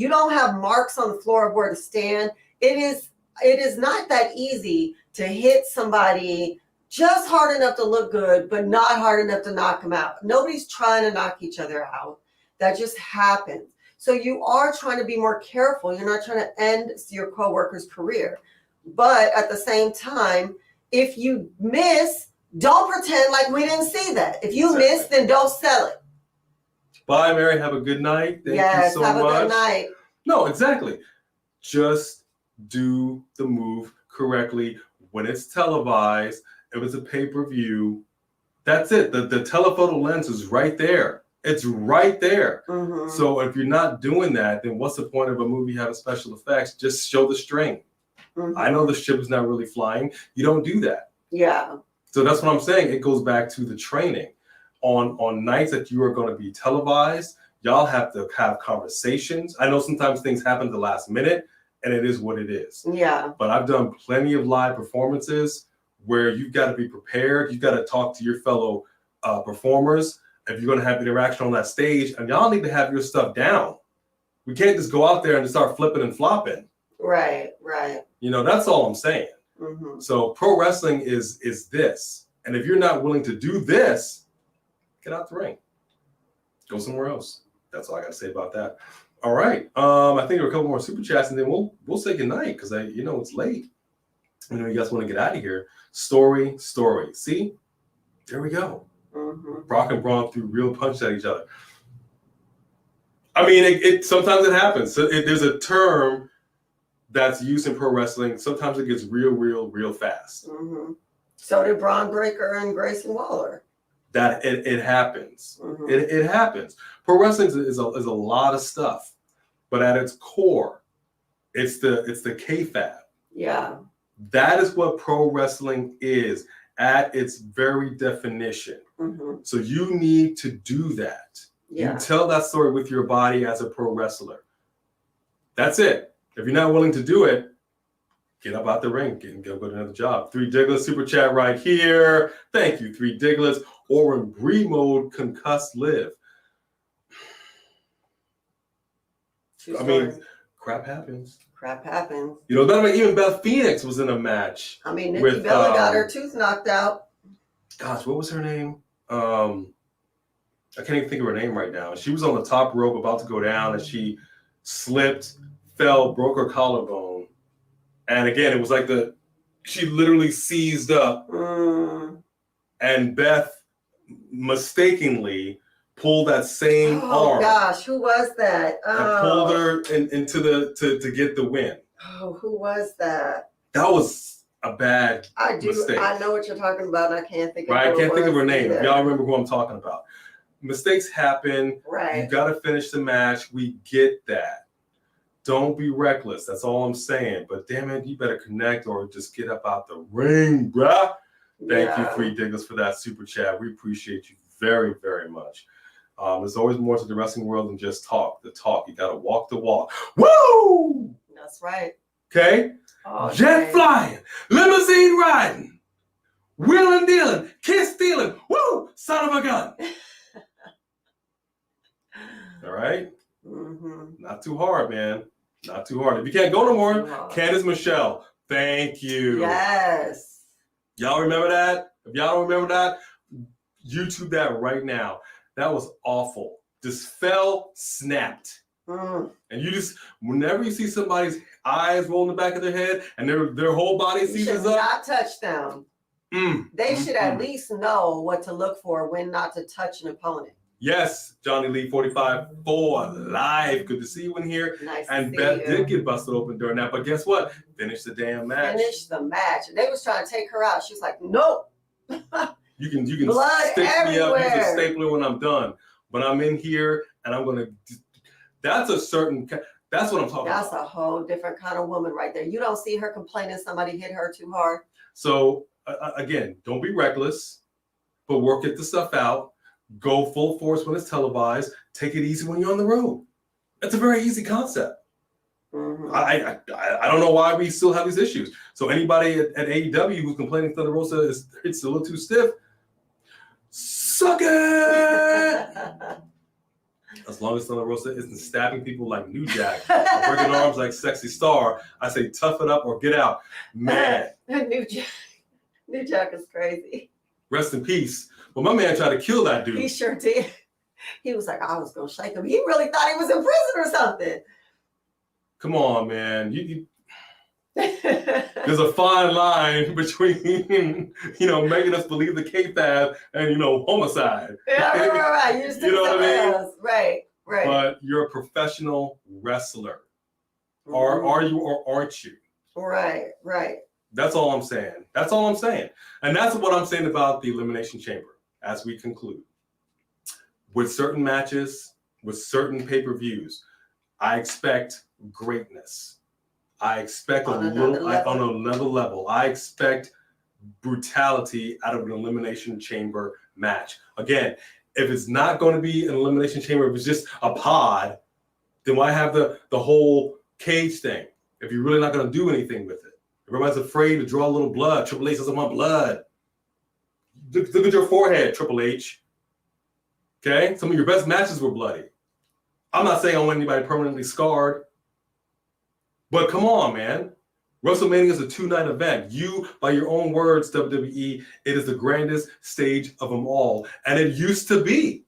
don't have marks on the floor of where to stand, it is not that easy to hit somebody just hard enough to look good, but not hard enough to knock them out. Nobody's trying to knock each other out. That just happens. So you are trying to be more careful. You're not trying to end your coworker's career. But at the same time, if you miss, don't pretend like we didn't see that. If you miss, then don't sell it. Bye, Mary. Have a good night. Thank you so much. Have a good night. No, exactly. Just do the move correctly when it's televised. If it's a pay-per-view, that's it. The telephoto lens is right there. It's right there. Mm-hmm. So if you're not doing that, then what's the point of a movie having special effects? Just show the string. Mm-hmm. I know the ship is not really flying. You don't do that. Yeah. So that's what I'm saying. It goes back to the training. On nights that you are going to be televised, y'all have to have conversations. I know sometimes things happen at the last minute, and it is what it is. Yeah. But I've done plenty of live performances where you've got to be prepared. You've got to talk to your fellow performers if you're going to have interaction on that stage, and y'all need to have your stuff down. We can't just go out there and just start flipping and flopping. Right. That's all I'm saying. Mm-hmm. So pro wrestling is this. And if you're not willing to do this, get out the ring. Go somewhere else. That's all I got to say about that. All right. I think there are a couple more super chats, and then we'll say goodnight because it's late. You guys want to get out of here. Story. See? There we go. Mm-hmm. Brock and Braun threw real punches at each other. I mean, it sometimes it happens. So there's a term that's used in pro wrestling. Sometimes it gets real fast. Mm-hmm. So did Braun Breaker and Grayson Waller. That it happens. Mhm. It happens. Pro wrestling is a lot of stuff, but at its core, it's the kayfabe. Yeah. That is what pro wrestling is at its very definition. Mm-hmm. So you need to do that. Yeah. You tell that story with your body as a pro wrestler. That's it. If you're not willing to do it, get up out the ring and go to another job. 3 Diglets super chat right here. Thank you, 3 Diglets. Or in Bree mode, concussed live. I mean, crap happens. Crap happens. You know, that even Beth Phoenix was in a match. I mean, Nikki with, Bella got her tooth knocked out. Gosh, what was her name? I can't even think of her name right now. She was on the top rope about to go down, and she slipped, fell, broke her collarbone. And again, it was like she literally seized up, and Beth mistakenly pulled that same arm. Oh gosh, who was that? And pulled her into to get the win. Oh, who was that? That was a bad mistake. I know what you're talking about, and I can't think of right. I can't think of her name. Either. If y'all remember who I'm talking about. Mistakes happen. Right. You got to finish the match. We get that. Don't be reckless. That's all I'm saying. But damn it, you better connect or just get up out the ring, bruh. Thank you, 3 Diggers, for that super chat. We appreciate you very, very much. There's always more to the wrestling world than just talk. The talk. You got to walk the walk. Woo! That's right. Okay? Oh, Jet flying, limousine riding, wheeling dealing, kiss stealing. Woo! Son of a gun. All right? Mm-hmm. Not too hard, man. Not too hard. If you can't go no more, Candice Michelle. Thank you. Yes. Y'all remember that? If y'all don't remember that, YouTube that right now. That was awful. Just fell, snapped. And you just, whenever you see somebody's eyes roll in the back of their head and their whole body seizes up. Not touch them. They should at least know what to look for when not to touch an opponent. Yes, Johnny Lee 45 for live. Good to see you in here. Nice and to Beth see you. did get busted open during that, but guess what? Finish the damn match. Finish the match. They was trying to take her out. She's like, nope. You can Blood stick everywhere. me up, use a stapler when I'm done. But I'm in here and I'm gonna. That's what I'm talking about. That's a whole different kind of woman right there. You don't see her complaining somebody hit her too hard. So again, don't be reckless, but work the stuff out. Go full force when it's televised. Take it easy when you're on the road. It's a very easy concept. Mm-hmm. I don't know why we still have these issues. So anybody at AEW who's complaining Thunder Rosa it's a little too stiff, suck it. As long as Thunder Rosa isn't stabbing people like New Jack, or breaking arms like Sexy Star, I say tough it up or get out. Man. New Jack is crazy. Rest in peace. But my man tried to kill that dude. He sure did. He was like, I was going to shake him. He really thought he was in prison or something. Come on, man. There's a fine line between, making us believe the kayfabe and, homicide. Yeah, right. You just you know what I mean? Right. But you're a professional wrestler. Mm-hmm. Are you or aren't you? Right. That's all I'm saying. And that's what I'm saying about the Elimination Chamber as we conclude. With certain matches, with certain pay-per-views, I expect greatness. I expect on another level. I expect brutality out of an Elimination Chamber match. Again, if it's not going to be an Elimination Chamber, if it's just a pod, then why have the whole cage thing? If you're really not going to do anything with it. Everybody's afraid to draw a little blood. Triple H doesn't want blood. Look at your forehead, Triple H. Okay? Some of your best matches were bloody. I'm not saying I want anybody permanently scarred. But come on, man. WrestleMania is a 2-night event. You, by your own words, WWE, it is the grandest stage of them all. And it used to be.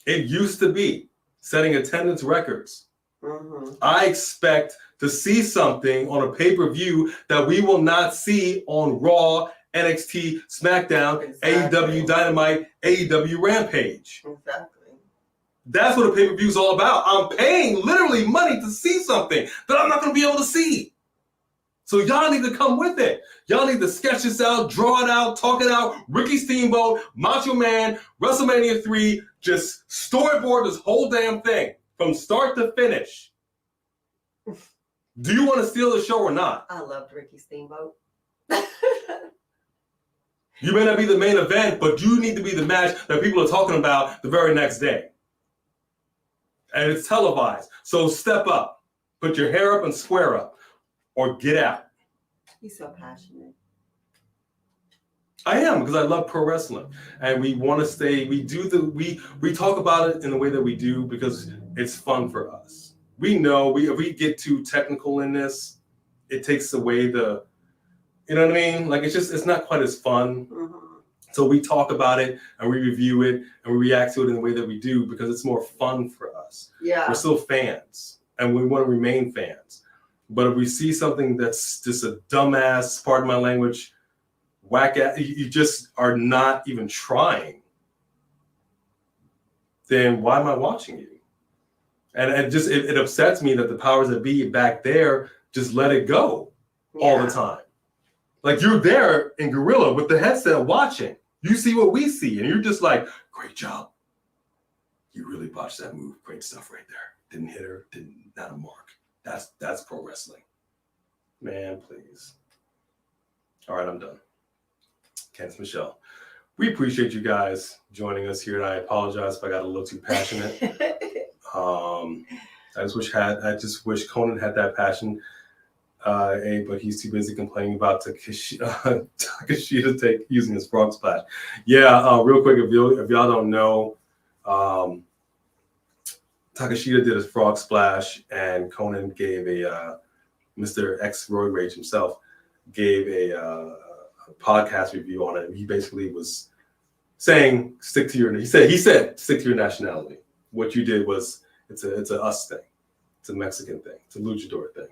It used to be setting attendance records. Mm-hmm. I expect to see something on a pay-per-view that we will not see on Raw, NXT, SmackDown, AEW Dynamite, AEW Rampage. Exactly. That's what a pay-per-view is all about. I'm paying literally money to see something that I'm not going to be able to see. So y'all need to come with it. Y'all need to sketch this out, draw it out, talk it out. Ricky Steamboat, Macho Man, WrestleMania 3, just storyboard this whole damn thing from start to finish. Do you want to steal the show or not? I loved Ricky Steamboat. You may not be the main event, but you need to be the match that people are talking about the very next day. And it's televised. So step up. Put your hair up and square up. Or get out. He's so passionate. I am, because I love pro wrestling. And we want to stay, we talk about it in the way that we do because it's fun for us. We know if we get too technical in this, it takes away the, you know what I mean? Like it's not quite as fun. Mm-hmm. So we talk about it and we review it and we react to it in the way that we do because it's more fun for us. Yeah. We're still fans and we want to remain fans. But if we see something that's just a dumbass, pardon my language, whack at, you just are not even trying, then why am I watching you? And it upsets me that the powers that be back there just let it go all the time. Like you're there in Gorilla with the headset watching. You see what we see, and you're just like, great job. You really botched that move. Great stuff right there. Didn't hit her, not a mark. That's pro wrestling. Man, please. All right, I'm done. Kenneth Michelle. We appreciate you guys joining us here, and I apologize if I got a little too passionate. I just wish Conan had that passion. But he's too busy complaining about Takeshita using his frog splash. Yeah, real quick, if y'all don't know, Takeshita did his frog splash, and Conan gave Mr. X Roid Rage himself gave a podcast review on it. He basically was saying stick to your nationality. What you did was it's a us thing, it's a Mexican thing, it's a luchador thing.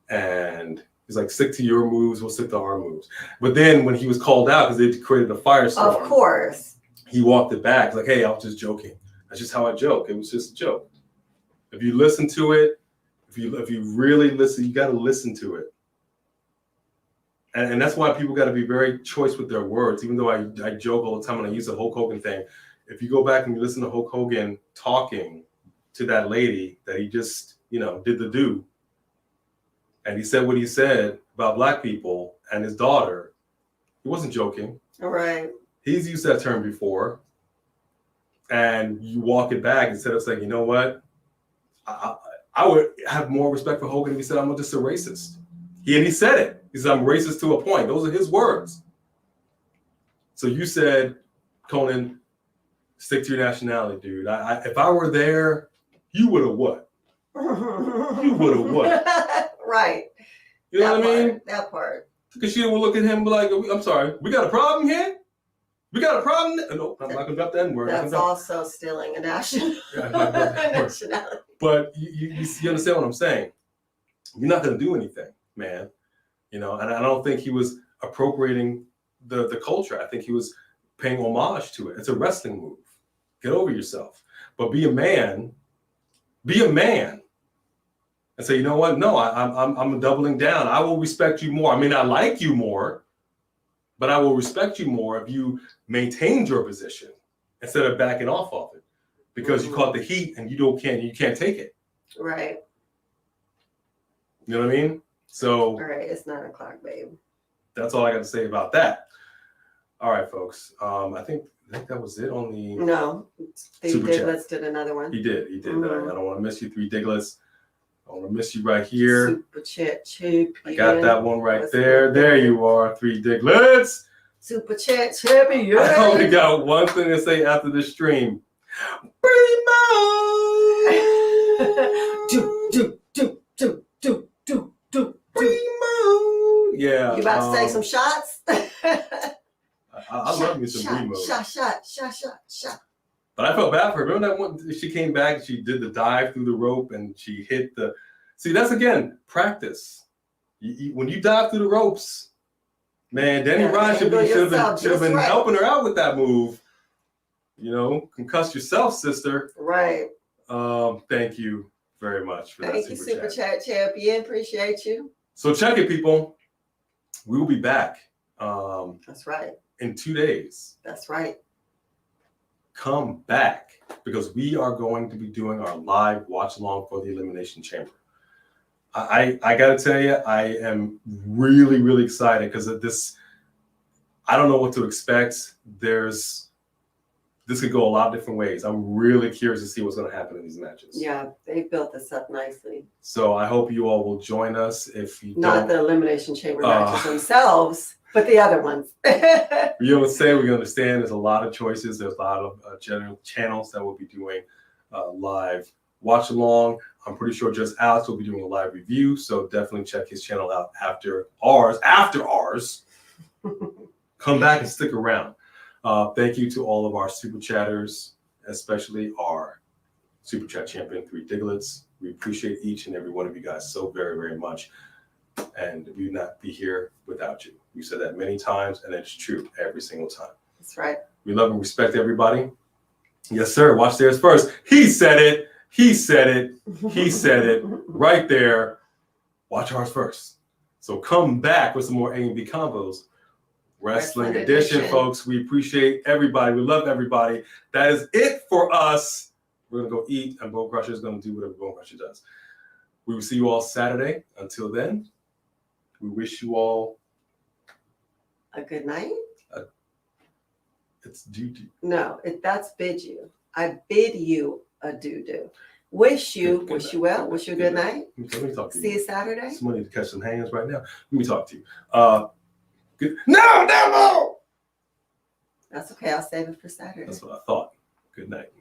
And he's like, stick to your moves, we'll stick to our moves. But then when he was called out because they created a firestorm, of course, he walked it back. He's like, hey, I was just joking. That's just how I joke. It was just a joke. If you listen to it, if you really listen, you got to listen to it. And that's why people got to be very choice with their words. Even though I joke all the time when I use the Hulk Hogan thing, if you go back and you listen to Hulk Hogan talking to that lady that he just did the do. And he said what he said about black people and his daughter. He wasn't joking. All right. He's used that term before. And you walk it back instead of saying, you know what? I would have more respect for Hogan if he said, I'm just a racist. He said it. He said, I'm racist to a point. Those are his words. So you said, Conan, stick to your nationality, dude. If I were there, you would have what? You would have what? Right. You know what I mean? That part. Takeshita will look at him and be like, I'm sorry, we got a problem here? We got a problem? No, I'm not going to drop that word. That's also stealing a nationality. But you understand what I'm saying? You're not going to do anything, man. And I don't think he was appropriating the culture. I think he was paying homage to it. It's a wrestling move. Get over yourself. But be a man. Be a man. And say, you know what? No, I'm doubling down. I will respect you more. I may not like you more, but I will respect you more if you maintained your position instead of backing off of it because you caught the heat and you can't take it. Right. You know what I mean? So. All right, it's 9 o'clock, babe. That's all I got to say about that. All right, folks. I think that was it on the. No, Diglets did another one. He did. Mm-hmm. I don't want to miss you, 3 Diglets. I want to miss you right here. Super chat champion. I got that one right there. There you are, 3 Diglets. Super chat champion. I only got one thing to say after the stream. Primo. Yeah. You about to take some shots? I love me some Primo. Shot. But I felt bad for her. Remember that one? She came back and she did the dive through the rope and she hit the. See, that's again practice. When you dive through the ropes, man, Danny Ryan should have been helping her out with that move. Concuss yourself, sister. Right. Thank you very much for that. Thank you, Super Chat champion. Appreciate you. So check it, people. We will be back. That's right. In 2 days. That's right. Come back because we are going to be doing our live watch along for the Elimination Chamber. I got to tell you, I am really, really excited because of this. I don't know what to expect. This could go a lot of different ways. I'm really curious to see what's going to happen in these matches. Yeah, they built this up nicely. So I hope you all will join us. If you Not the Elimination Chamber matches themselves, but the other ones. You would say we understand there's a lot of choices. There's a lot of general channels that will be doing live watch along. I'm pretty sure just Alex will be doing a live review. So definitely check his channel out after ours. Come back and stick around. Thank you to all of our super chatters, especially our super chat champion, 3 Diglets. We appreciate each and every one of you guys so very, very much. And we would not be here without you. We said that many times, and it's true every single time. That's right. We love and respect everybody. Yes, sir. Watch theirs first. He said it. He said it. He said it right there. Watch ours first. So come back with some more A&B combos. Wrestling edition, folks. We appreciate everybody. We love everybody. That is it for us. We're going to go eat, and Bone Crusher is going to do whatever Bone Crusher does. We will see you all Saturday. Until then, we wish you all a good night. It's doo-doo. No, that's bid you. I bid you a doo-doo. Wish you well. Wish you a good night. Let me talk to you. See you Saturday. Somebody to catch some hands right now. Let me talk to you. Good. No. That's okay. I'll save it for Saturday. That's what I thought. Good night.